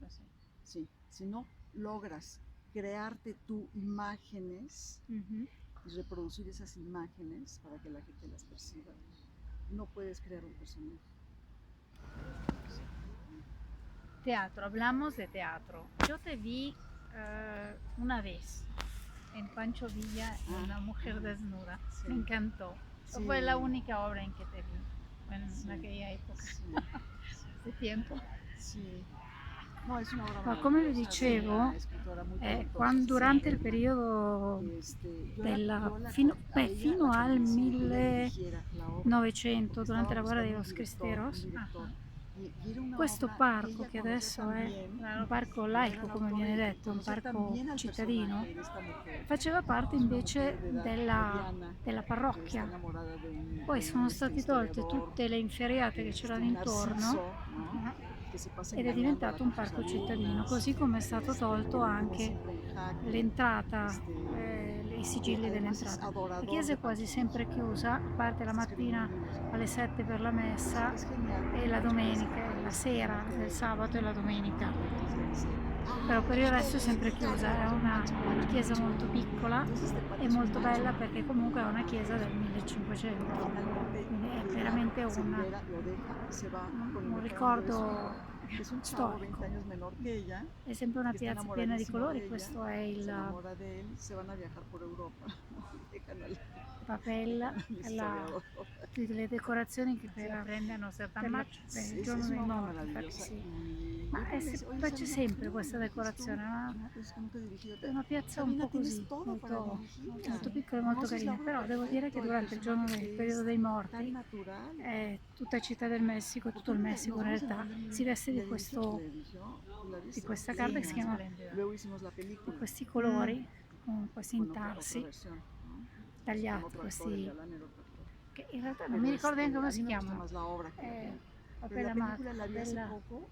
Speaker 1: pues sí.
Speaker 2: Sí, si no logras crearte tú imágenes
Speaker 1: Ujú.
Speaker 2: y reproducir esas imágenes para que la gente las perciba, no puedes crear un personaje.
Speaker 1: Teatro, hablamos de teatro. Yo te vi una vez en Pancho Villa y
Speaker 2: Ah,
Speaker 1: Una mujer desnuda. Me
Speaker 2: sí,
Speaker 1: encantó.
Speaker 2: sí,
Speaker 1: Fue la única obra en que te vi en
Speaker 2: sí,
Speaker 1: aquella época,
Speaker 2: sí,
Speaker 1: hace tiempo.
Speaker 2: sí. No, es una obra
Speaker 1: Ma come vi
Speaker 2: maravillosa de
Speaker 1: dicevo,
Speaker 2: una escritora muy talentosa,
Speaker 1: durante il
Speaker 2: estupenda.
Speaker 1: periodo
Speaker 2: La
Speaker 1: fino al
Speaker 2: convencí que ella dirigiera la obra,
Speaker 1: 1900,
Speaker 2: porque
Speaker 1: durante
Speaker 2: estaban
Speaker 1: la guerra
Speaker 2: buscando
Speaker 1: de
Speaker 2: un
Speaker 1: los
Speaker 2: director,
Speaker 1: cristeros,
Speaker 2: y era una
Speaker 1: questo
Speaker 2: obra que
Speaker 1: parco,
Speaker 2: ella
Speaker 1: che
Speaker 2: conocía
Speaker 1: adesso
Speaker 2: tan
Speaker 1: è
Speaker 2: bien,
Speaker 1: un parco
Speaker 2: como era
Speaker 1: laico,
Speaker 2: la
Speaker 1: come
Speaker 2: autora,
Speaker 1: viene
Speaker 2: y
Speaker 1: detto, un
Speaker 2: conocía tan
Speaker 1: parco
Speaker 2: bien al
Speaker 1: cittadino,
Speaker 2: personaje de esta mujer,
Speaker 1: faceva parte
Speaker 2: que es una mujer
Speaker 1: invece
Speaker 2: de edad
Speaker 1: della,
Speaker 2: mediana,
Speaker 1: della
Speaker 2: que está
Speaker 1: parrocchia.
Speaker 2: enamorada
Speaker 1: Poi
Speaker 2: de un
Speaker 1: sono state tolte
Speaker 2: historiador,
Speaker 1: tutte le inferriate che c'erano intorno,
Speaker 2: narciso, ¿no? Que se pasa
Speaker 1: ed è
Speaker 2: engañándola
Speaker 1: diventato un
Speaker 2: con sus
Speaker 1: parco cittadino,
Speaker 2: alumnas,
Speaker 1: così come è stato
Speaker 2: que
Speaker 1: tolto
Speaker 2: la tiene
Speaker 1: anche
Speaker 2: siempre en jaque,
Speaker 1: l'entrata, i
Speaker 2: que
Speaker 1: sigilli
Speaker 2: además es
Speaker 1: dell'entrata. La
Speaker 2: adorador
Speaker 1: chiesa
Speaker 2: de
Speaker 1: è quasi
Speaker 2: Pancho Villa,
Speaker 1: sempre chiusa, parte la
Speaker 2: está escribiendo un
Speaker 1: mattina
Speaker 2: libro sobre
Speaker 1: alle
Speaker 2: ella.
Speaker 1: 7 per la messa
Speaker 2: Es genial
Speaker 1: e
Speaker 2: porque
Speaker 1: la
Speaker 2: Pancho Villa
Speaker 1: domenica, la
Speaker 2: es genial
Speaker 1: sera
Speaker 2: que
Speaker 1: del
Speaker 2: ella,
Speaker 1: sabato e la
Speaker 2: ¿no?
Speaker 1: domenica.
Speaker 2: Entonces le dice,
Speaker 1: Però
Speaker 2: ay,
Speaker 1: per il resto è
Speaker 2: dígale,
Speaker 1: sempre chiusa, è
Speaker 2: dígale,
Speaker 1: una
Speaker 2: Pancho, Pancho,
Speaker 1: chiesa
Speaker 2: Pancho.
Speaker 1: molto piccola
Speaker 2: Entonces este cuate
Speaker 1: e
Speaker 2: es un
Speaker 1: molto
Speaker 2: macho,
Speaker 1: bella perché comunque è una chiesa del
Speaker 2: y
Speaker 1: 1500,
Speaker 2: finalmente
Speaker 1: quindi è
Speaker 2: ella
Speaker 1: veramente
Speaker 2: se libera, lo deja y se va con el
Speaker 1: un
Speaker 2: mejor amigo de su hijo,
Speaker 1: ricordo
Speaker 2: que es un chavo 20
Speaker 1: storico.
Speaker 2: años menor que ella,
Speaker 1: È sempre una
Speaker 2: que está
Speaker 1: piazza piena di
Speaker 2: enamoradísimo
Speaker 1: colori,
Speaker 2: de ella,
Speaker 1: questo è
Speaker 2: se
Speaker 1: il
Speaker 2: enamora de él, se van a viajar por Europa, y
Speaker 1: papel,
Speaker 2: dejan al
Speaker 1: la,
Speaker 2: historiador.
Speaker 1: tutte le decorazioni che
Speaker 2: Sí,
Speaker 1: prendono per il giorno
Speaker 2: es
Speaker 1: dei
Speaker 2: una obra
Speaker 1: morti, infatti
Speaker 2: maravillosa
Speaker 1: sì.
Speaker 2: y
Speaker 1: Ma
Speaker 2: llega y me dice, oye
Speaker 1: c'è
Speaker 2: Sabina, ¿por qué
Speaker 1: sempre
Speaker 2: no la
Speaker 1: questa
Speaker 2: diriges tú?
Speaker 1: decorazione,
Speaker 2: No, pues es que nunca he dirigido
Speaker 1: è
Speaker 2: teatro.
Speaker 1: una piazza un
Speaker 2: Sabina,
Speaker 1: po'
Speaker 2: tienes
Speaker 1: così,
Speaker 2: todo para
Speaker 1: molto,
Speaker 2: dirigirla.
Speaker 1: molto piccola e molto
Speaker 2: Conoces la
Speaker 1: carina,
Speaker 2: obra
Speaker 1: però devo dire che
Speaker 2: perfecto, el
Speaker 1: durante il giorno
Speaker 2: personaje
Speaker 1: del
Speaker 2: que
Speaker 1: periodo
Speaker 2: es
Speaker 1: dei
Speaker 2: tan
Speaker 1: morti
Speaker 2: natural.
Speaker 1: tutta Città del Messico,
Speaker 2: ¿Por
Speaker 1: tutto
Speaker 2: qué
Speaker 1: il
Speaker 2: no
Speaker 1: Messico
Speaker 2: nos
Speaker 1: in
Speaker 2: vamos a
Speaker 1: realtà
Speaker 2: entender
Speaker 1: si
Speaker 2: bien?
Speaker 1: veste
Speaker 2: Y la dirigió, y la
Speaker 1: di
Speaker 2: viste
Speaker 1: questa carta che si
Speaker 2: divina.
Speaker 1: chiama,
Speaker 2: Luego hicimos la
Speaker 1: di
Speaker 2: película
Speaker 1: questi colori, con questi
Speaker 2: con otra
Speaker 1: intarsi
Speaker 2: versión, ¿no? Con
Speaker 1: tagliati,
Speaker 2: otro actor, el
Speaker 1: questi
Speaker 2: galán era otro actor.
Speaker 1: che in realtà non mi
Speaker 2: Pero
Speaker 1: ricordo neanche come
Speaker 2: a mí
Speaker 1: si
Speaker 2: me gustó
Speaker 1: chiamano.
Speaker 2: más la obra que la película. Pero
Speaker 1: Papel
Speaker 2: la
Speaker 1: amato,
Speaker 2: película la vi hace
Speaker 1: papel
Speaker 2: poco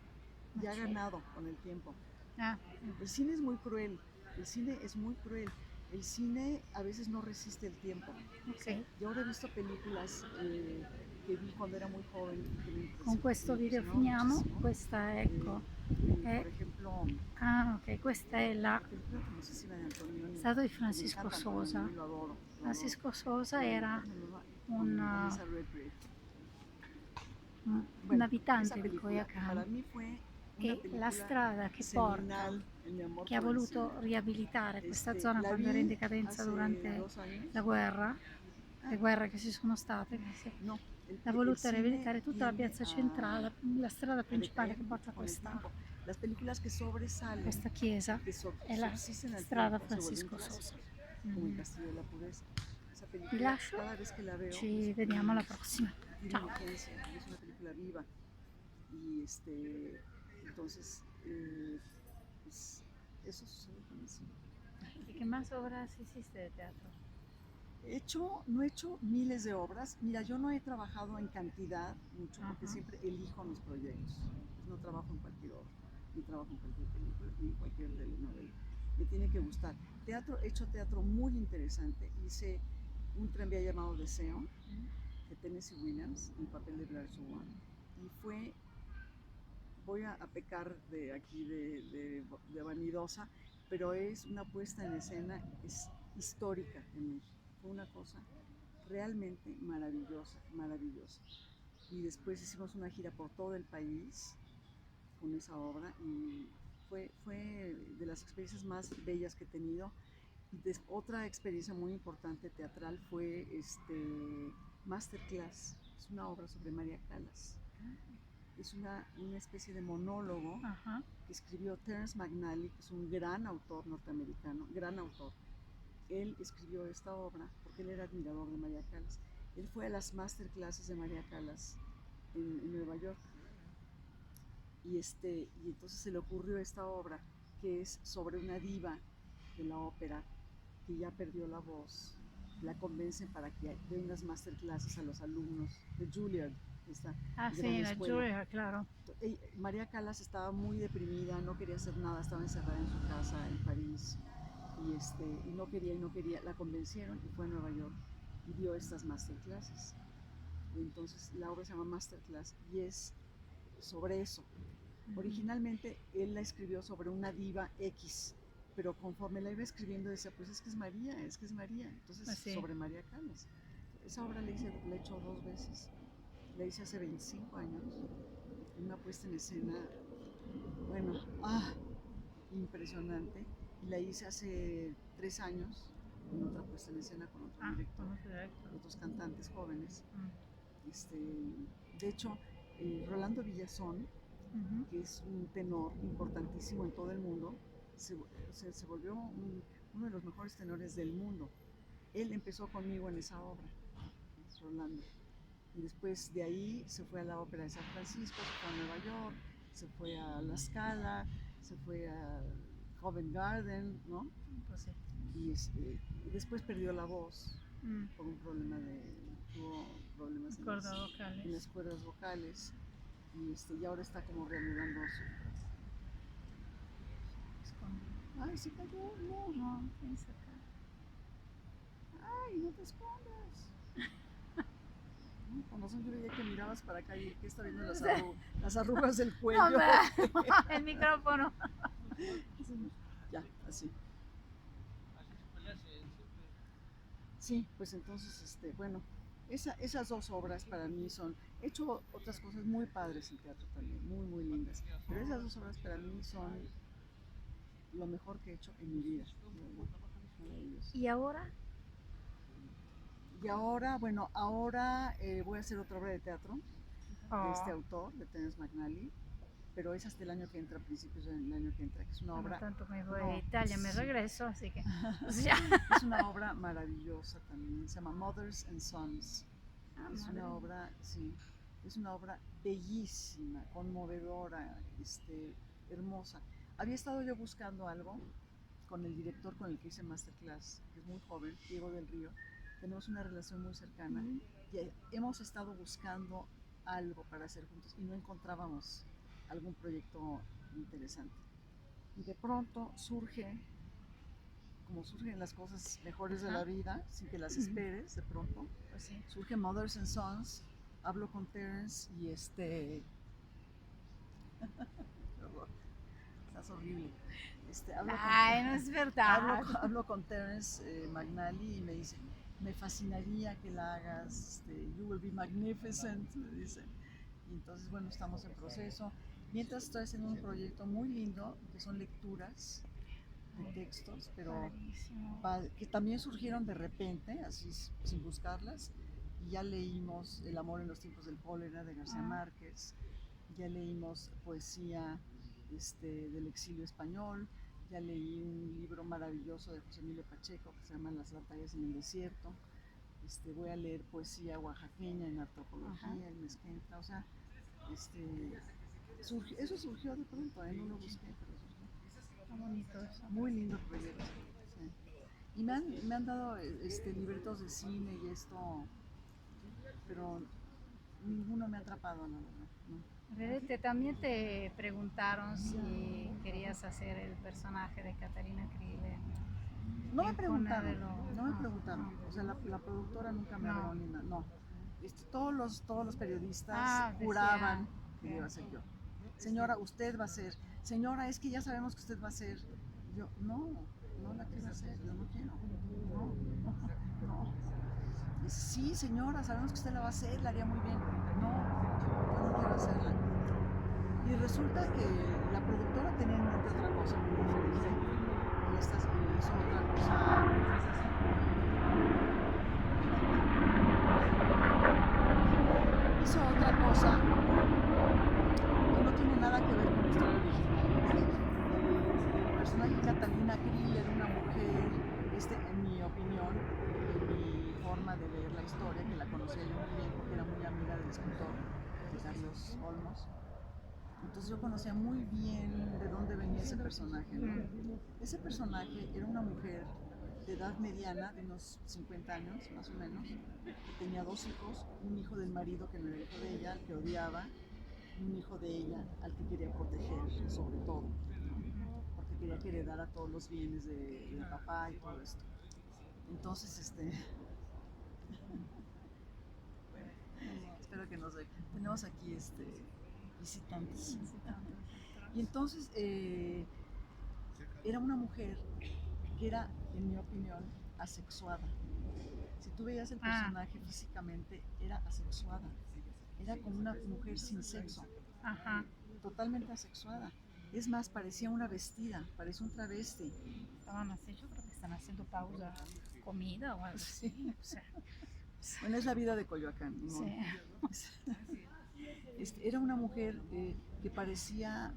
Speaker 2: y ha
Speaker 1: macero.
Speaker 2: ganado con el tiempo.
Speaker 1: Ah,
Speaker 2: El cine es muy cruel, el cine es muy cruel. El cine a veces no resiste el tiempo.
Speaker 1: ok.
Speaker 2: Yo ahora he visto películas que vi cuando era muy joven y que
Speaker 1: Con questo
Speaker 2: me
Speaker 1: video
Speaker 2: impresionaron
Speaker 1: finiamo.
Speaker 2: muchísimo.
Speaker 1: Questa ecco è,
Speaker 2: Por ejemplo,
Speaker 1: ok, questa è la
Speaker 2: la película famosísima de Antonioni,
Speaker 1: statua di
Speaker 2: que me
Speaker 1: Francisco
Speaker 2: encanta
Speaker 1: Sosa.
Speaker 2: Antonioni, lo adoro, lo adoro.
Speaker 1: Francisco Sosa era
Speaker 2: ¿Cómo se llama? Con
Speaker 1: un,
Speaker 2: Vanessa Redgrave.
Speaker 1: un
Speaker 2: Bueno, esa
Speaker 1: abitante di
Speaker 2: película para
Speaker 1: Coyoacán
Speaker 2: mí fue una
Speaker 1: e la
Speaker 2: película
Speaker 1: strada che porta,
Speaker 2: seminal en mi amor
Speaker 1: che ha
Speaker 2: por el cine.
Speaker 1: voluto riabilitare questa zona
Speaker 2: La
Speaker 1: quando era in
Speaker 2: vi
Speaker 1: decadenza
Speaker 2: hace
Speaker 1: durante
Speaker 2: 2 años.
Speaker 1: la guerra, le
Speaker 2: Ah,
Speaker 1: guerre che ci sono state,
Speaker 2: no,
Speaker 1: l'ha
Speaker 2: el
Speaker 1: voluta
Speaker 2: cine
Speaker 1: riabilitare tutta la
Speaker 2: tiende
Speaker 1: piazza centrale, la strada
Speaker 2: a
Speaker 1: principale
Speaker 2: decaer
Speaker 1: che porta
Speaker 2: mucho
Speaker 1: a
Speaker 2: con el
Speaker 1: questa,
Speaker 2: tiempo. Las películas que sobresalen,
Speaker 1: questa chiesa,
Speaker 2: que
Speaker 1: è la
Speaker 2: subsisten al
Speaker 1: strada
Speaker 2: tiempo, se vuelven
Speaker 1: Francisco Sosa.
Speaker 2: clásicos, como El Castillo de la Pureza. Esa
Speaker 1: Vi
Speaker 2: película,
Speaker 1: lascio,
Speaker 2: cada vez que la veo,
Speaker 1: ci vediamo alla prossima.
Speaker 2: tiene
Speaker 1: Ciao.
Speaker 2: vigencia y es una película viva. Y entonces, pues, eso sucede con el cine.
Speaker 1: ¿Y qué más obras hiciste de teatro?
Speaker 2: No he hecho miles de obras. Mira, yo no he trabajado en cantidad mucho porque
Speaker 1: Ajá.
Speaker 2: siempre elijo mis proyectos. Pues no trabajo en cualquier obra, ni trabajo en cualquier película, ni en cualquier telenovela. Me tiene que gustar. He hecho teatro muy interesante. Hice un tranvía llamado Deseo, de Tennessee Williams, en el papel de Blair Swan. Y voy a pecar de aquí de vanidosa, pero es una puesta en escena es histórica en México. Fue una cosa realmente maravillosa, maravillosa. Y después hicimos una gira por todo el país con esa obra y fue de las experiencias más bellas que he tenido. Y otra experiencia muy importante teatral fue Masterclass. Es una obra sobre María Callas. Es una especie de monólogo
Speaker 1: Ajá.
Speaker 2: que escribió Terence McNally, que es un gran autor norteamericano, gran autor. Él escribió esta obra porque él era admirador de María Callas. Él fue a las masterclasses de María Callas en Nueva York. Y entonces se le ocurrió esta obra que es sobre una diva de la ópera que ya perdió la voz. La convencen para que dé unas masterclasses a los alumnos de Juilliard, esta
Speaker 1: Ah,
Speaker 2: gran
Speaker 1: sí, la
Speaker 2: escuela.
Speaker 1: Juilliard, claro.
Speaker 2: María Callas estaba muy deprimida, no quería hacer nada, estaba encerrada en su casa en París y no quería, la convencieron y fue a Nueva York y dio estas masterclasses. Entonces la obra se llama Masterclass y es sobre eso. Originalmente él la escribió sobre una diva X, pero conforme la iba escribiendo decía, pues es que es María, entonces
Speaker 1: Así.
Speaker 2: sobre María Callas. Esa obra la he hecho 2 veces, la hice hace 25 años, una puesta en escena, bueno, impresionante, y la hice hace 3 años, en otra puesta en escena con otro director, otros cantantes jóvenes. De hecho, Rolando Villazón, que es un tenor importantísimo en todo el mundo, se volvió uno de los mejores tenores del mundo. Él empezó conmigo en esa obra, es Rolando. Y después de ahí se fue a la Ópera de San Francisco, se fue a Nueva York, se fue a La Scala, se fue a Covent Garden, ¿no?
Speaker 1: Pues sí.
Speaker 2: Y después perdió la voz por un problema tuvo problemas en las cuerdas vocales. Y ahora está como reanudando su... Ay, se cayó, no, piensa acá. Ay, no te escondas. Con razón yo veía que mirabas para acá y que está viendo las arrugas del cuello.
Speaker 1: No, el micrófono.
Speaker 2: Ya, así. Sí, pues entonces, bueno, esas 2 obras para mí son... He hecho otras cosas muy padres en teatro también, muy, muy lindas. Pero esas 2 obras para mí son lo mejor que he hecho en mi vida.
Speaker 1: ¿Y ahora?
Speaker 2: Y ahora, bueno, voy a hacer otra obra de teatro de este autor, de Terence McNally, pero es hasta el año que entra, principios del año que entra, que es una obra...
Speaker 1: tanto me voy a Italia, me regreso, así que...
Speaker 2: Es una obra maravillosa también, se llama Mothers and Sons. Es una obra, sí, es una obra bellísima, conmovedora, hermosa. Había estado yo buscando algo con el director con el que hice Masterclass, que es muy joven, Diego del Río. Tenemos una relación muy cercana y hemos estado buscando algo para hacer juntos y no encontrábamos algún proyecto interesante. Y de pronto como surgen las cosas mejores de la vida, sin que las esperes, de pronto,
Speaker 1: pues sí.
Speaker 2: Surge Mothers and Sons, hablo con Terence y qué horror, estás horrible.
Speaker 1: No es verdad.
Speaker 2: Hablo con Terence McNally y me dice, me fascinaría que la hagas, you will be magnificent, me dice. Y entonces, bueno, estamos en proceso. Mientras estoy haciendo un proyecto muy lindo, que son lecturas de textos, pero que también surgieron de repente, así sin buscarlas. Y ya leímos El amor en los tiempos del cólera de García Márquez, ya leímos poesía del exilio español, ya leí un libro maravilloso de José Emilio Pacheco que se llama Las batallas en el desierto. Voy a leer poesía oaxaqueña en antropología el mes que entra, o sea, eso surgió de pronto, no lo busqué, pero surgió.
Speaker 1: Está bonito eso.
Speaker 2: Muy lindo proyecto. Sí. Y me han dado libretos de cine y esto, pero ninguno me ha atrapado, la verdad. No.
Speaker 1: También te preguntaron si querías hacer el personaje de Catarina Krill.
Speaker 2: No me preguntaron, o sea, la productora nunca me habló ni nada, no. Todos los periodistas juraban que iba a ser yo. Señora, usted va a ser. Señora, es que ya sabemos que usted va a ser. Yo, no la quiero hacer, yo no quiero. No. Sí, señora, sabemos que usted la va a hacer, la haría muy bien. No, yo no quiero hacerla. Y resulta que la productora tenía en mente otra cosa muy diferente. Y esta hizo otra cosa. Hizo otra cosa que no tiene nada que ver con la historia original. El personaje Catalina Krill era una mujer, en mi opinión, en mi forma de leer la historia, que la conocía yo muy bien porque era muy amiga del escritor, de Carlos Olmos. Entonces yo conocía muy bien de dónde venía ese personaje, ¿no? Ese personaje era una mujer de edad mediana, de unos 50 años más o menos, que tenía 2 hijos, un hijo del marido que no era hijo de ella, al que odiaba, y un hijo de ella al que quería proteger sobre todo, ¿no? Porque quería que heredara todos los bienes de papá y todo esto. Entonces, espero que nos vean. Tenemos aquí visitantes. Y entonces era una mujer que era, en mi opinión, asexuada. Si tú veías el personaje físicamente, era asexuada. Era como una mujer sin sexo,
Speaker 1: Ajá.
Speaker 2: totalmente asexuada. Es más, parecía una vestida, parecía un travesti.
Speaker 1: Estaban así, yo creo que están haciendo pausa, comida o algo así.
Speaker 2: Sí.
Speaker 1: O sea,
Speaker 2: Bueno, es la vida de Coyoacán, ¿no?
Speaker 1: sí.
Speaker 2: Era una mujer que parecía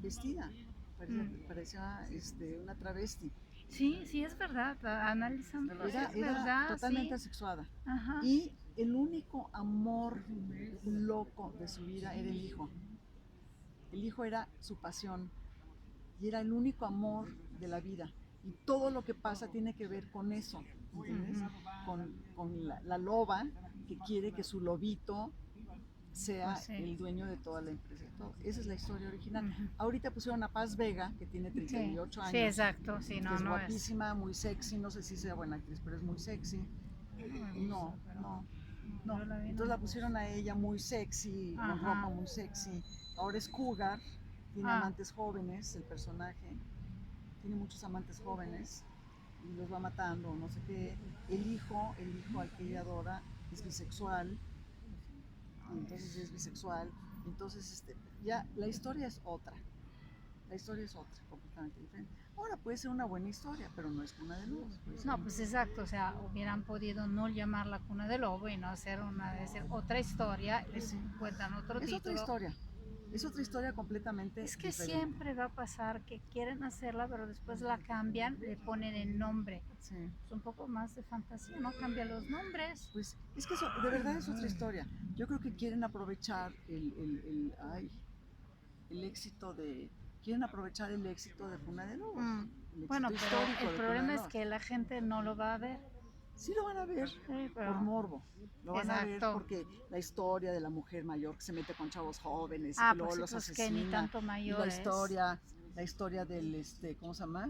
Speaker 2: vestida, parecía una travesti.
Speaker 1: Sí, sí, es verdad, analizando,
Speaker 2: Era,
Speaker 1: es
Speaker 2: era
Speaker 1: verdad,
Speaker 2: totalmente
Speaker 1: sí.
Speaker 2: asexuada.
Speaker 1: Ajá.
Speaker 2: Y el único amor loco de su vida era el hijo. El hijo era su pasión y era el único amor de la vida. Y todo lo que pasa tiene que ver con eso, ¿entiendes? Con la loba que quiere que su lobito sea
Speaker 1: Pues sí.
Speaker 2: el dueño de toda la empresa. Esa es la historia original.
Speaker 1: Ujú.
Speaker 2: Ahorita pusieron a Paz Vega, que tiene 38 años.
Speaker 1: Sí, exacto, sí,
Speaker 2: Que
Speaker 1: no,
Speaker 2: es
Speaker 1: no es.
Speaker 2: guapísima, muy sexy, no sé si sea buena actriz, pero es muy sexy. No, no, no. Entonces la pusieron a ella muy sexy, con
Speaker 1: Ajá.
Speaker 2: ropa muy sexy. Ahora es cougar, tiene amantes jóvenes, el personaje. Tiene muchos amantes jóvenes y los va matando, no sé qué. El hijo al que ella adora, es bisexual. Entonces es bisexual. Entonces ya la historia es otra. La historia es otra, completamente diferente. Ahora puede ser una buena historia, pero no es Cuna de Lobos.
Speaker 1: No, pues exacto, o sea, hubieran podido no llamar La Cuna del Lobo y no hacer otra historia, les
Speaker 2: Sí.
Speaker 1: cuentan otro
Speaker 2: Es otra
Speaker 1: título.
Speaker 2: historia. Es otra historia completamente
Speaker 1: Es que
Speaker 2: diferente.
Speaker 1: siempre va a pasar que quieren hacerla, pero después la cambian, le ponen el nombre.
Speaker 2: Sí.
Speaker 1: Es un poco más de fantasía, ¿no? Cambian los nombres.
Speaker 2: Pues es que eso, de verdad es otra historia. Yo creo que quieren aprovechar el éxito de... Quieren aprovechar el éxito de Cuna de Lobos.
Speaker 1: Bueno, pero
Speaker 2: histórico
Speaker 1: el
Speaker 2: de
Speaker 1: problema
Speaker 2: Cuna de
Speaker 1: es
Speaker 2: Lobos.
Speaker 1: que la gente no lo va a ver.
Speaker 2: Sí lo van a ver
Speaker 1: Sí, pero...
Speaker 2: por morbo. Lo van a ver
Speaker 1: Exacto.
Speaker 2: porque la historia de la mujer mayor que se mete con chavos jóvenes y
Speaker 1: Ah,
Speaker 2: que luego
Speaker 1: pues sí,
Speaker 2: los
Speaker 1: pues que
Speaker 2: asesina.
Speaker 1: ni tanto
Speaker 2: Y
Speaker 1: mayores.
Speaker 2: la historia del ¿cómo se llama?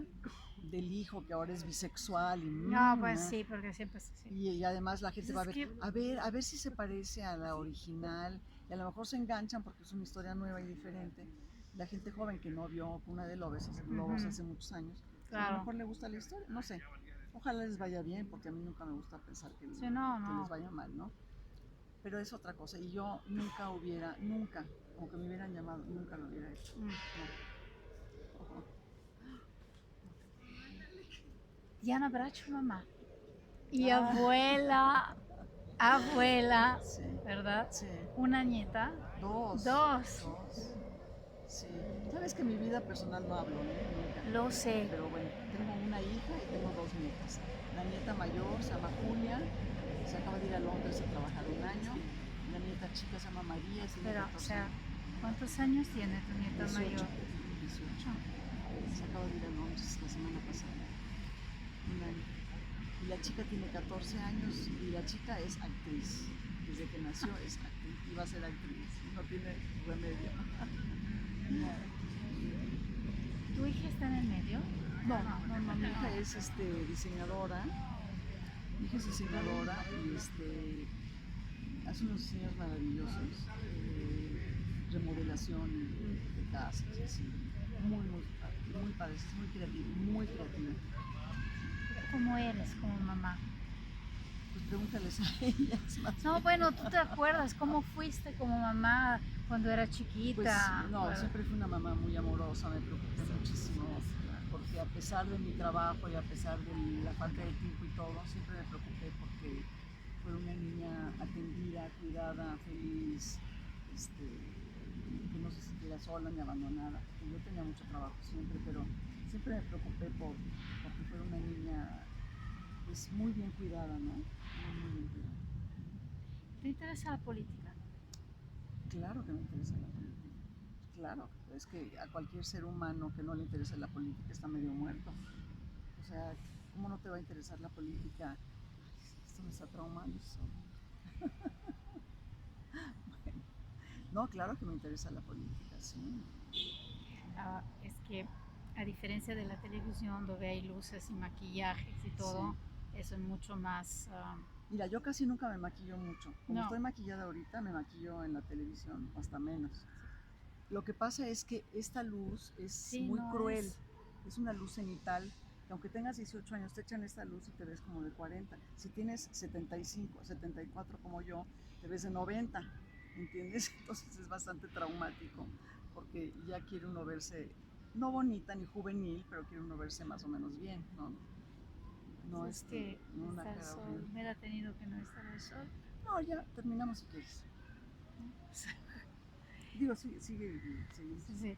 Speaker 2: Del hijo que ahora es bisexual y
Speaker 1: No, pues sí, porque siempre es así.
Speaker 2: y además la gente
Speaker 1: Pues
Speaker 2: va
Speaker 1: es
Speaker 2: a ver si se parece a la original y a lo mejor se enganchan porque es una historia nueva y diferente. La gente joven que no vio Cuna de Lobos hace muchos años,
Speaker 1: Claro.
Speaker 2: a lo mejor le gusta la historia, no sé. Ojalá les vaya bien, porque a mí nunca me gusta pensar que,
Speaker 1: Sí, no.
Speaker 2: que les vaya mal, ¿no? Pero es otra cosa. Y yo nunca, como que me hubieran llamado, nunca lo hubiera hecho. No.
Speaker 1: Diana Bracho, mamá. Y abuela,
Speaker 2: Sí,
Speaker 1: ¿verdad?
Speaker 2: sí.
Speaker 1: Una nieta.
Speaker 2: Dos. Sí. Sabes que mi vida personal no hablo, nunca.
Speaker 1: Lo sé.
Speaker 2: Pero bueno, tengo una hija y tengo 2 nietas. La nieta mayor se llama Julia, se acaba de ir a Londres a trabajar 1 año. La nieta chica se llama María, tiene
Speaker 1: Pero,
Speaker 2: 14
Speaker 1: o sea, ¿cuántos años tiene tu nieta
Speaker 2: 18,
Speaker 1: mayor?
Speaker 2: 18. Se acaba de ir a Londres la semana pasada. 1 año. Y la chica tiene 14 años y la chica es actriz. Desde que nació es actriz y va a ser actriz. No tiene remedio.
Speaker 1: ¿Tu hija está en el medio?
Speaker 2: No, mi hija es diseñadora. Mi hija es diseñadora y hace unos diseños maravillosos, remodelación de casas, así, muy padre, es muy creativa, muy creativa.
Speaker 1: ¿Cómo eres como mamá?
Speaker 2: Pues pregúntales a ellas más.
Speaker 1: No, bueno, ¿tú te acuerdas cómo fuiste como mamá cuando era chiquita?
Speaker 2: Pues no, siempre fui una mamá muy amorosa, me preocupé muchísimo, porque a pesar de mi trabajo y a pesar de la falta de tiempo y todo, siempre me preocupé porque fuera una niña atendida, cuidada, feliz, que no se sintiera sola ni abandonada. Yo tenía mucho trabajo siempre, pero siempre me preocupé porque fuera una niña es muy bien cuidada, ¿no? Muy bien cuidada.
Speaker 1: ¿Te interesa la política?
Speaker 2: Claro que me interesa la política. Claro, es que a cualquier ser humano que no le interese la política está medio muerto. O sea, ¿cómo no te va a interesar la política? Esto me está traumando. Bueno, no, claro que me interesa la política, sí.
Speaker 1: Es que a diferencia de la televisión donde hay luces y maquillajes y todo,
Speaker 2: Sí.
Speaker 1: eso es mucho más...
Speaker 2: Mira, yo casi nunca me maquillo mucho. Como
Speaker 1: no,
Speaker 2: estoy maquillada ahorita, me maquillo en la televisión, o hasta menos. Lo que pasa es que esta luz es
Speaker 1: sí,
Speaker 2: muy
Speaker 1: no
Speaker 2: cruel.
Speaker 1: es...
Speaker 2: Es una luz cenital que aunque tengas 18 años, te echan esta luz y te ves como de 40. Si tienes 75, 74 como yo, te ves de 90, ¿entiendes? Entonces es bastante traumático porque ya quiere uno verse, no bonita ni juvenil, pero quiere uno verse más o menos bien, ¿no? No,
Speaker 1: Es que
Speaker 2: no una
Speaker 1: está el
Speaker 2: cara
Speaker 1: sol,
Speaker 2: horrible.
Speaker 1: hubiera tenido que no estar el sol.
Speaker 2: No, ya terminamos si quieres.
Speaker 1: ¿No?
Speaker 2: Digo, seguimos.
Speaker 1: Sí, sí.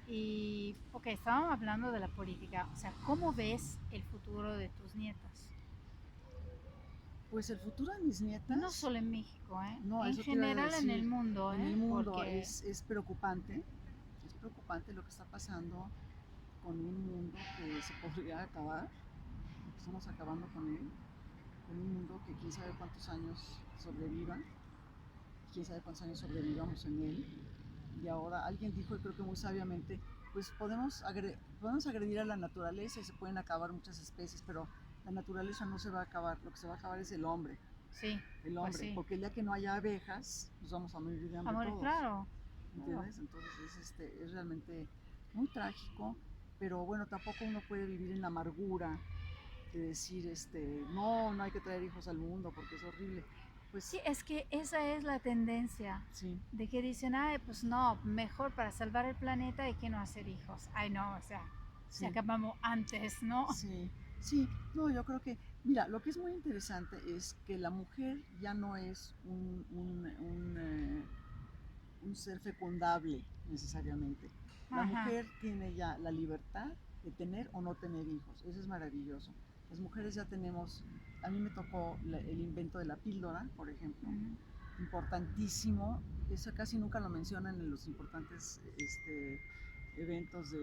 Speaker 1: Y, ok, estábamos hablando de la política, o sea, ¿cómo ves el futuro de tus nietas?
Speaker 2: Pues el futuro de mis
Speaker 1: Y no
Speaker 2: nietas,
Speaker 1: solo en México, ¿eh?
Speaker 2: no,
Speaker 1: En
Speaker 2: eso te iba a
Speaker 1: general en el
Speaker 2: decir,
Speaker 1: mundo,
Speaker 2: en el
Speaker 1: ¿eh?
Speaker 2: mundo
Speaker 1: Porque,
Speaker 2: es preocupante lo que está pasando con un mundo que se podría acabar, estamos acabando con un mundo que quién sabe cuántos años sobreviva, quién sabe cuántos años sobrevivamos en él, y ahora alguien dijo, y creo que muy sabiamente, pues podemos agredir a la naturaleza y se pueden acabar muchas especies, pero la naturaleza no se va a acabar, lo que se va a acabar es
Speaker 1: sí,
Speaker 2: el
Speaker 1: pues
Speaker 2: hombre,
Speaker 1: sí.
Speaker 2: porque el día que no haya abejas, nos vamos a morir de hambre
Speaker 1: Amor,
Speaker 2: todos,
Speaker 1: claro, claro.
Speaker 2: ¿entiendes? Entonces es realmente muy trágico, pero bueno, tampoco uno puede vivir en la amargura de decir, no, no hay que traer hijos al mundo porque es horrible.
Speaker 1: Sí,
Speaker 2: Pues
Speaker 1: es que esa es la tendencia
Speaker 2: sí,
Speaker 1: de que dicen, ay, pues no, mejor para salvar el planeta hay que no hacer hijos. Ay, no, o sea, si
Speaker 2: sí,
Speaker 1: acabamos antes, ¿no?
Speaker 2: sí, sí, no, yo creo que, mira, lo que es muy interesante es que la mujer ya no es un ser fecundable necesariamente. La
Speaker 1: Ajá,
Speaker 2: mujer tiene ya la libertad de tener o no tener hijos. Eso es maravilloso. Las mujeres ya tenemos, a mí me tocó el invento de la píldora, por ejemplo,
Speaker 1: ujú,
Speaker 2: importantísimo. Eso casi nunca lo mencionan en los importantes eventos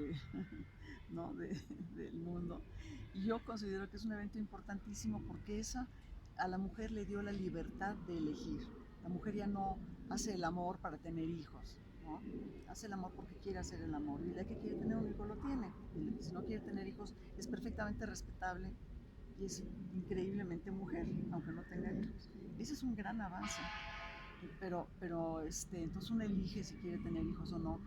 Speaker 2: ¿no? del mundo. Y yo considero que es un evento importantísimo porque esa a la mujer le dio la libertad de elegir. La mujer ya no hace el amor para tener hijos, ¿no? Hace el amor porque quiere hacer el amor. Y el día que quiere tener un hijo lo tiene. Y si no quiere tener hijos es perfectamente respetable y es increíblemente mujer, aunque no tenga hijos. Ese es un gran avance. Pero entonces uno elige si quiere tener hijos o no.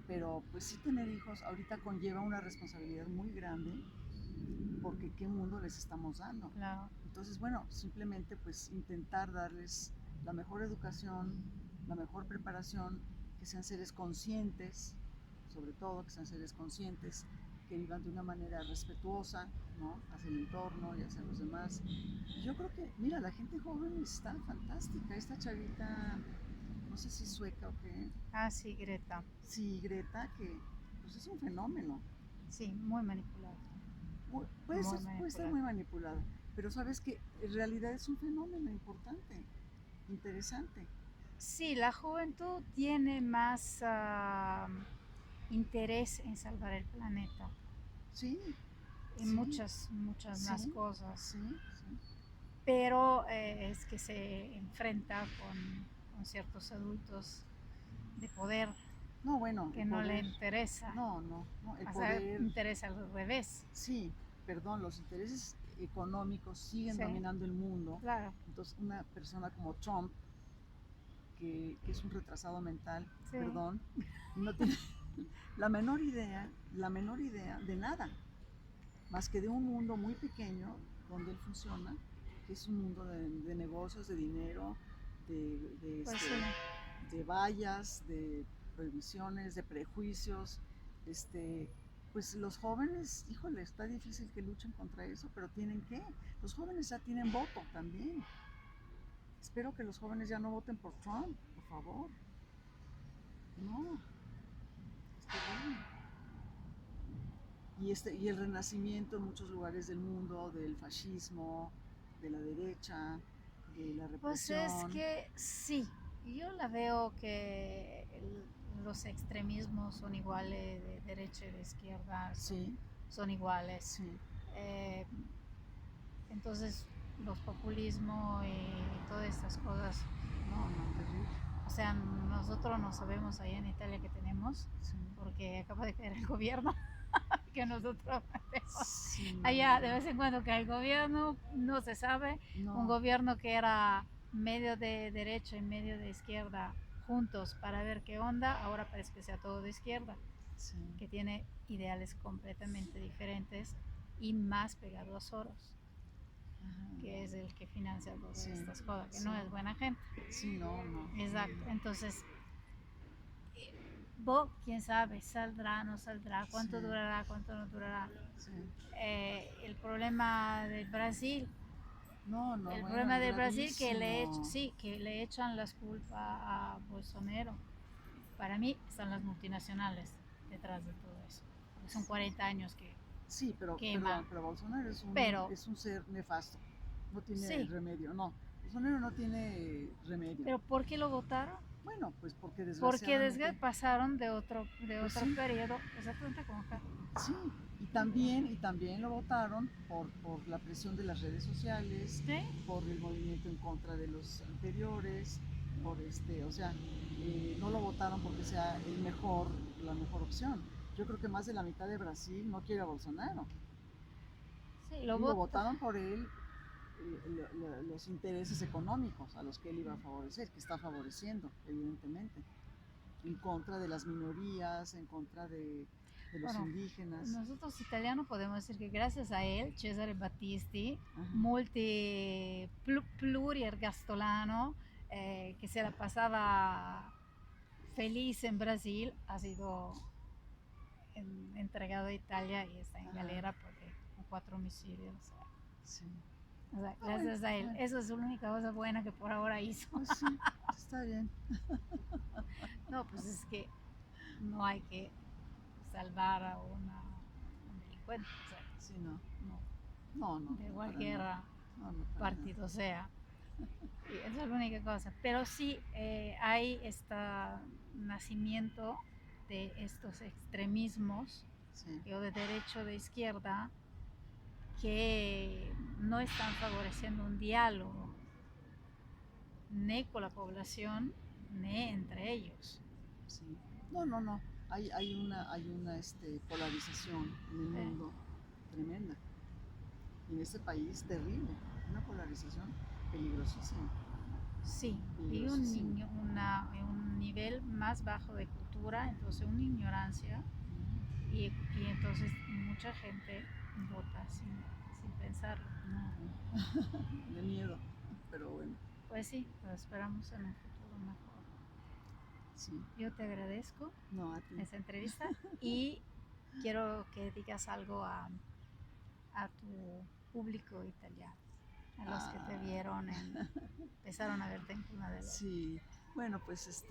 Speaker 2: Pero pues sí tener hijos ahorita conlleva una responsabilidad muy grande porque qué mundo les estamos dando.
Speaker 1: claro.
Speaker 2: Entonces, bueno, simplemente pues intentar darles la mejor educación, la mejor preparación, que sean seres conscientes, sobre todo que sean seres conscientes, que vivan de una manera respetuosa, ¿no? Hacia el entorno y hacia los demás. Y yo creo que, mira, la gente joven está fantástica. Esta chavita, no sé si sueca o qué,
Speaker 1: Ah, sí, Greta.
Speaker 2: sí, Greta, que pues es un fenómeno.
Speaker 1: Sí, muy manipulado, muy
Speaker 2: Puede ser
Speaker 1: manipulado.
Speaker 2: muy manipulada, pero sabes que en realidad es un fenómeno importante, interesante.
Speaker 1: Sí, la juventud tiene más interés en salvar el planeta,
Speaker 2: Sí,
Speaker 1: en
Speaker 2: sí,
Speaker 1: muchas, muchas más
Speaker 2: sí,
Speaker 1: cosas,
Speaker 2: sí, sí.
Speaker 1: pero es que se enfrenta con ciertos adultos de poder
Speaker 2: No, bueno, el
Speaker 1: que no le
Speaker 2: poder,
Speaker 1: interesa,
Speaker 2: no, el
Speaker 1: o sea,
Speaker 2: poder,
Speaker 1: interesa al revés.
Speaker 2: sí, perdón, los intereses económicos siguen
Speaker 1: Sí,
Speaker 2: dominando el mundo.
Speaker 1: claro,
Speaker 2: Entonces, una persona como Trump, que es un retrasado mental,
Speaker 1: sí,
Speaker 2: perdón, no tiene la menor idea de nada, más que de un mundo muy pequeño donde él funciona, que es un mundo de negocios, de dinero, de, de,
Speaker 1: pues
Speaker 2: este,
Speaker 1: sí.
Speaker 2: de vallas, de prohibiciones, de prejuicios. Este, pues los jóvenes, híjole, está difícil que luchen contra eso, pero tienen que. Los jóvenes ya tienen voto también. Espero que los jóvenes ya no voten por Trump, por favor. No, está bien. y el renacimiento en muchos lugares del mundo del fascismo, de la derecha, de la
Speaker 1: Pues es
Speaker 2: represión.
Speaker 1: que sí, yo la veo que los extremismos son iguales, de derecha y de izquierda
Speaker 2: Sí,
Speaker 1: son iguales.
Speaker 2: sí,
Speaker 1: Eh, entonces los populismos y todas estas cosas,
Speaker 2: no, no, terrible.
Speaker 1: o sea, nosotros no sabemos allá en Italia que tenemos,
Speaker 2: Sí,
Speaker 1: porque acaba de caer el gobierno que nosotros tenemos.
Speaker 2: sí, no,
Speaker 1: Allá de vez en cuando cae el gobierno, no se sabe, un
Speaker 2: no,
Speaker 1: gobierno que era medio de derecha y medio de izquierda juntos para ver qué onda, ahora parece que sea todo de izquierda,
Speaker 2: sí,
Speaker 1: que tiene ideales completamente diferentes y más pegado a Soros,
Speaker 2: ajá,
Speaker 1: que es el que financia todas
Speaker 2: sí,
Speaker 1: estas cosas, que
Speaker 2: sí,
Speaker 1: no es buena gente.
Speaker 2: sí, no, no,
Speaker 1: Exacto, entonces, vos, quién sabe, saldrá, no saldrá,
Speaker 2: sí,
Speaker 1: cuánto durará, cuánto no durará.
Speaker 2: sí,
Speaker 1: El problema de Brasil,
Speaker 2: no, no,
Speaker 1: el
Speaker 2: bueno,
Speaker 1: problema
Speaker 2: es
Speaker 1: de Brasil
Speaker 2: gravísimo.
Speaker 1: sí, que le echan las culpas a Bolsonaro. Para mí están las multinacionales detrás de todo eso. Porque son 40 años que
Speaker 2: Sí, pero,
Speaker 1: quema.
Speaker 2: perdón, pero Bolsonaro
Speaker 1: Pero,
Speaker 2: es un ser nefasto, no tiene
Speaker 1: sí,
Speaker 2: remedio, no, Bolsonaro no tiene remedio.
Speaker 1: pero ¿por qué lo votaron?
Speaker 2: Bueno, pues porque
Speaker 1: Porque desde
Speaker 2: desgraciadamente,
Speaker 1: pasaron de
Speaker 2: pues
Speaker 1: otro
Speaker 2: sí,
Speaker 1: periodo, exactamente como acá.
Speaker 2: sí, y también lo votaron por la presión de las redes sociales,
Speaker 1: ¿Sí?
Speaker 2: por el movimiento en contra de los anteriores, o sea, no lo votaron porque sea la mejor opción. Yo creo que más de la mitad de Brasil no quiere a Bolsonaro.
Speaker 1: Sí, lo
Speaker 2: Digo,
Speaker 1: vota.
Speaker 2: votaron por él los intereses económicos a los que él iba a favorecer, que está favoreciendo, evidentemente, en contra de las minorías, en contra de los
Speaker 1: Bueno,
Speaker 2: indígenas.
Speaker 1: nosotros italianos podemos decir que gracias a él, Cesare Battisti,
Speaker 2: Ajá.
Speaker 1: pluriergastolano, que se la pasaba feliz en Brasil, ha sido entregado a Italia y está en
Speaker 2: Ajá,
Speaker 1: galera porque con 4 homicidios.
Speaker 2: sí.
Speaker 1: O sea,
Speaker 2: Ah, bueno,
Speaker 1: gracias a él.
Speaker 2: bueno,
Speaker 1: Eso es la única cosa buena que por ahora hizo.
Speaker 2: pues sí, está bien.
Speaker 1: No, pues es que no hay que salvar a un delincuente. O sea,
Speaker 2: Sí, no,
Speaker 1: no,
Speaker 2: no, no,
Speaker 1: de
Speaker 2: no, para nada.
Speaker 1: cualquier
Speaker 2: No, no, para nada.
Speaker 1: partido sea. Y esa es la única cosa. Pero sí hay este nacimiento de estos extremismos,
Speaker 2: Sí,
Speaker 1: o de derecha o de izquierda, que no están favoreciendo un diálogo ni con la población ni entre ellos.
Speaker 2: sí. No, no, no. Hay una polarización en el
Speaker 1: Eh,
Speaker 2: mundo tremenda. En este país terrible. Una polarización peligrosísima.
Speaker 1: sí, y
Speaker 2: Peligrosísima.
Speaker 1: un nivel más bajo de cultura, entonces una ignorancia, y entonces mucha gente vota sin pensarlo.
Speaker 2: No. De miedo. Pero bueno,
Speaker 1: Pues sí, lo esperamos en un futuro mejor.
Speaker 2: sí.
Speaker 1: Yo te agradezco
Speaker 2: No, a ti.
Speaker 1: esa entrevista y quiero que digas algo a tu público italiano, a los que te
Speaker 2: Ah,
Speaker 1: vieron, empezaron a verte en Cuna de Lobos.
Speaker 2: sí, bueno, pues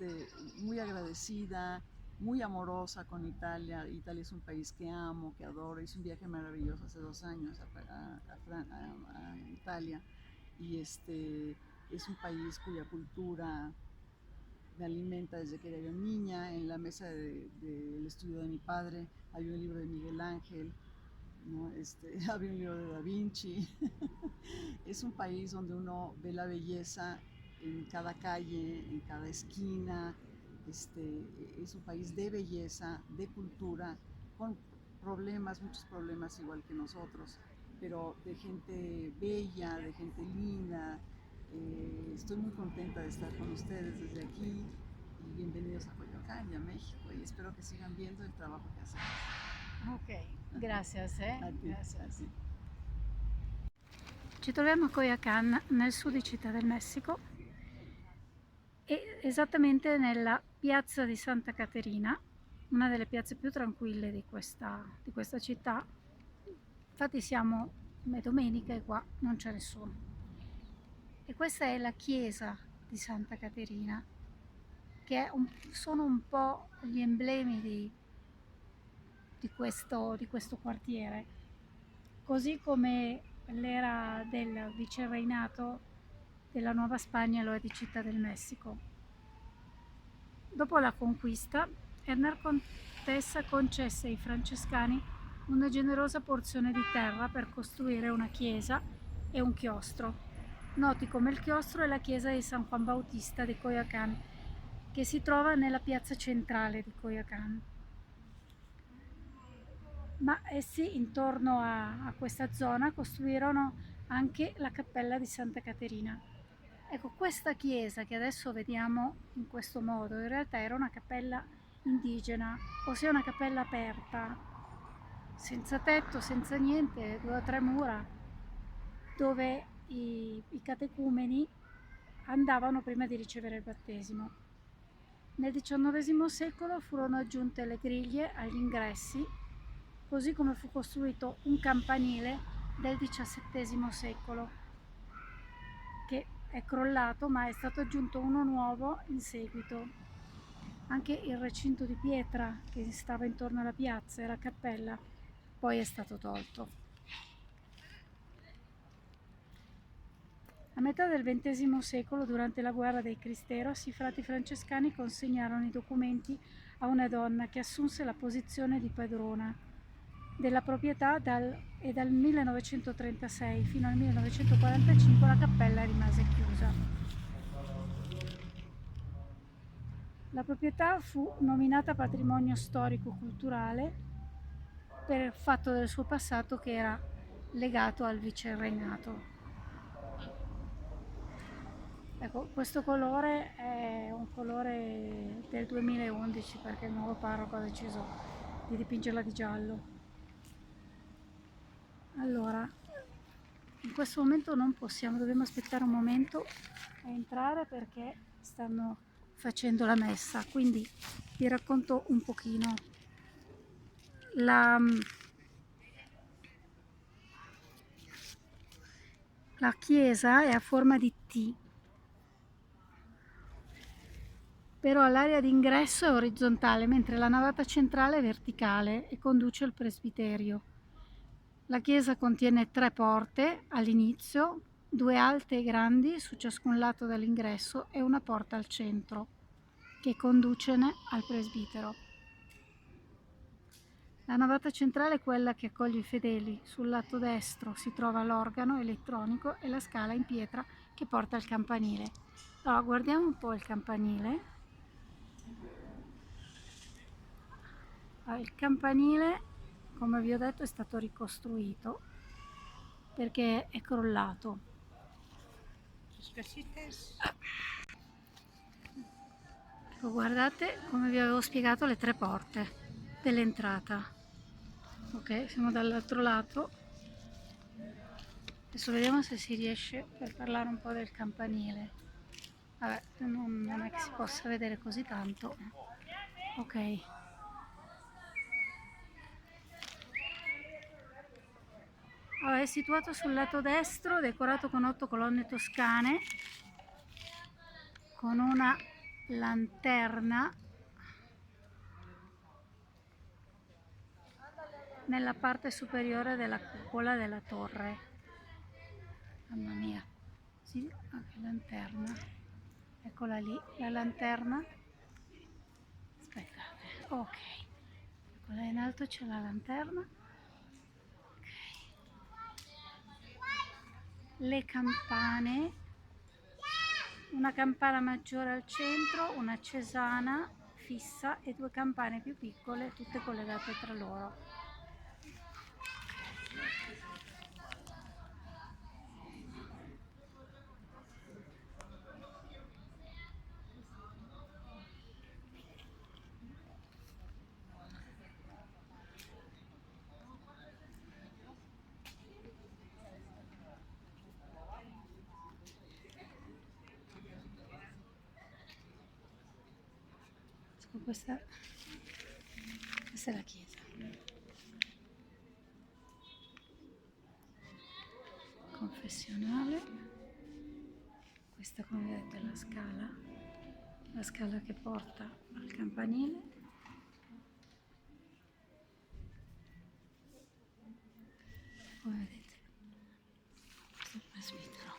Speaker 2: muy agradecida, muy amorosa con Italia. Italia es un país que amo, que adoro. Hice un viaje maravilloso hace 2 años a Italia y es un país cuya cultura me alimenta desde que era yo niña. En la mesa del estudio de mi padre había un libro de Miguel Ángel, ¿no? Había un libro de Da Vinci. Es un país donde uno ve la belleza en cada calle, en cada esquina. Es un país de belleza, de cultura, con problemas, muchos problemas igual que nosotros, pero de gente bella, de gente linda. Estoy muy contenta de estar con ustedes desde aquí y bienvenidos a Coyoacán y a México y espero que sigan viendo el trabajo que hacemos.
Speaker 1: Ok, gracias,
Speaker 2: A ti, a
Speaker 1: gracias.
Speaker 2: ti.
Speaker 1: Ci troviamo a Coyoacán, nel sud di Città del Messico, esattamente nella piazza di Santa Caterina, una delle piazze più tranquille di questa città. Infatti è domenica e qua non c'è nessuno. E questa è la chiesa di Santa Caterina, che sono un po' gli emblemi di questo quartiere, così come l'era del vicereinato della Nuova Spagna lo è di Città del Messico. Dopo la conquista, Hernán Contessa concesse ai francescani una generosa porzione di terra per costruire una chiesa e un chiostro, noti come il chiostro e la chiesa di San Juan Bautista di Coyoacán, che si trova nella piazza centrale di Coyoacán. Ma essi intorno a questa zona costruirono anche la cappella di Santa Caterina. Ecco, questa chiesa che adesso vediamo in questo modo, in realtà era una cappella indigena, ossia una cappella aperta, senza tetto, senza niente, 2 o 3 mura, dove i catecumeni andavano prima di ricevere il battesimo. Nel XIX secolo furono aggiunte le griglie agli ingressi, così come fu costruito un campanile del XVII secolo, che è crollato, ma è stato aggiunto uno nuovo in seguito. Anche il recinto di pietra che stava intorno alla piazza e alla cappella poi è stato tolto. A metà del XX secolo, durante la guerra dei Cristeros, i frati francescani consegnarono i documenti a una donna che assunse la posizione di padrona della proprietà e dal 1936 fino al 1945 la cappella rimase chiusa. La proprietà fu nominata patrimonio storico-culturale per il fatto del suo passato che era legato al vicereinato. Ecco, questo colore è un colore del 2011 perché il nuovo parroco ha deciso di dipingerla di giallo. Allora, in questo momento non possiamo, dobbiamo aspettare un momento a entrare perché stanno facendo la messa, quindi vi racconto un pochino. La chiesa è a forma di T, però l'area d'ingresso è orizzontale, mentre la navata centrale è verticale e conduce al presbiterio. La chiesa contiene 3 porte all'inizio, 2 alte e grandi su ciascun lato dell'ingresso e una porta al centro, che conduce al presbitero. La navata centrale è quella che accoglie i fedeli. Sul lato destro si trova l'organo elettronico e la scala in pietra che porta al campanile. Allora, guardiamo un po' il campanile. Il campanile, come vi ho detto, è stato ricostruito perché è crollato. Ecco, guardate come vi avevo spiegato le 3 porte dell'entrata. Ok, siamo dall'altro lato. Adesso vediamo se si riesce per parlare un po' del campanile. Vabbè, non è che si possa vedere così tanto. Ok. Allora, è situato sul lato destro, decorato con 8 colonne toscane, con una lanterna nella parte superiore della cupola della torre. Mamma mia, sì, anche lanterna, eccola lì, la lanterna, aspettate, ok, eccola in alto, c'è la lanterna, ok, le campane, una campana maggiore al centro, una cesana fissa e 2 campane più piccole, tutte collegate tra loro. Questa è la chiesa. Confessionale. Questa, come vedete, è la scala che porta al campanile. Come vedete, questo è il presbitero.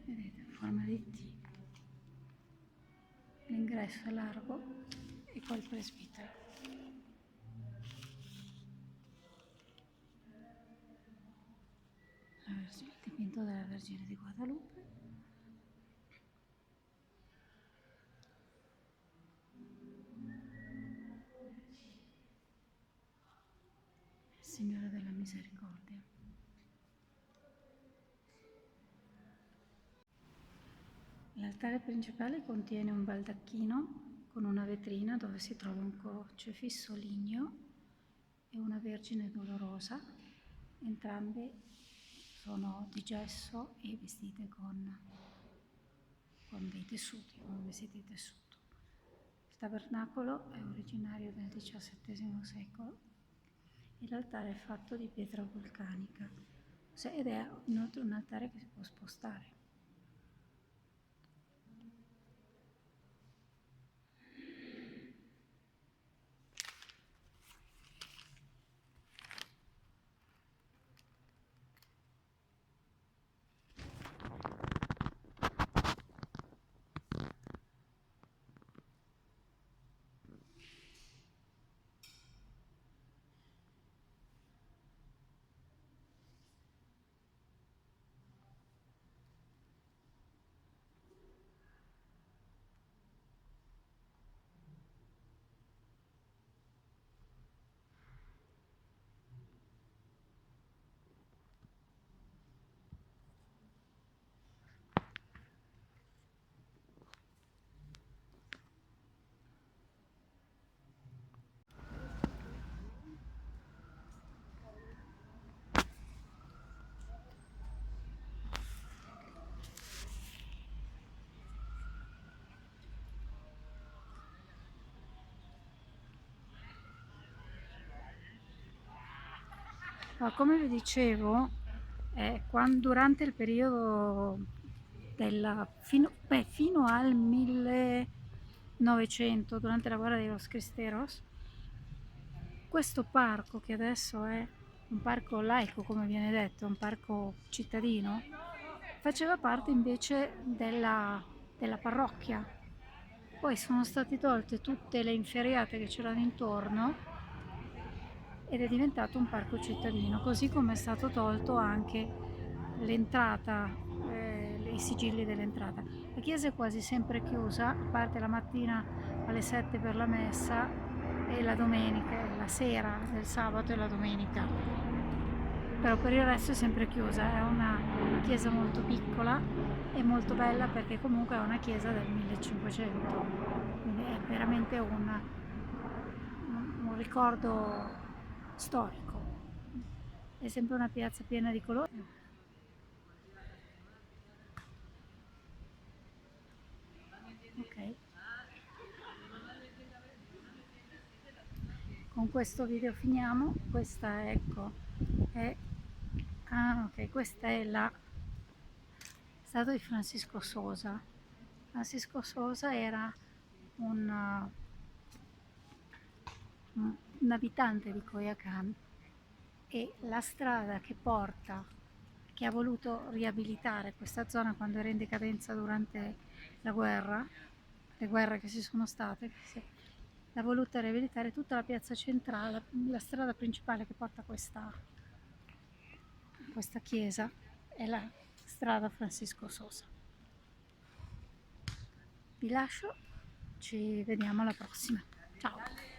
Speaker 1: Vedete, a forma di T. L'ingresso è largo e poi il presbitero. Il dipinto della Vergine di Guadalupe. Il Signore della Misericordia. L'altare principale contiene un baldacchino con una vetrina dove si trova un crocifisso ligneo e una Vergine dolorosa, entrambe sono di gesso e vestite con dei tessuti, con vestiti di tessuto. Il tabernacolo è originario del XVII secolo e l'altare è fatto di pietra vulcanica ed è inoltre un altare che si può spostare. Ma come vi dicevo, durante il periodo fino al 1900, durante la guerra dei Los Cristeros, questo parco, che adesso è un parco laico, come viene detto, un parco cittadino, faceva parte invece della parrocchia. Poi sono state tolte tutte le inferriate che c'erano intorno ed è diventato un parco cittadino, così come è stato tolto anche l'entrata, i sigilli dell'entrata. La chiesa è quasi sempre chiusa, a parte la mattina alle 7 per la messa e la domenica, la sera del sabato e la domenica. Però per il resto è sempre chiusa, è una chiesa molto piccola e molto bella perché comunque è una chiesa del 1500, quindi è veramente un ricordo storico. È sempre una piazza piena di colori. Ok. Con questo video finiamo. Questa, ecco, è ok, questa è la statua di Francisco Sosa. Francisco Sosa era un abitante di Coyoacán e la strada che ha voluto riabilitare questa zona quando era in decadenza durante la guerra, le guerre che ci sono state, l'ha voluta riabilitare tutta la piazza centrale, la strada principale che porta a questa chiesa è la strada Francisco Sosa. Vi lascio, ci vediamo alla prossima. Ciao!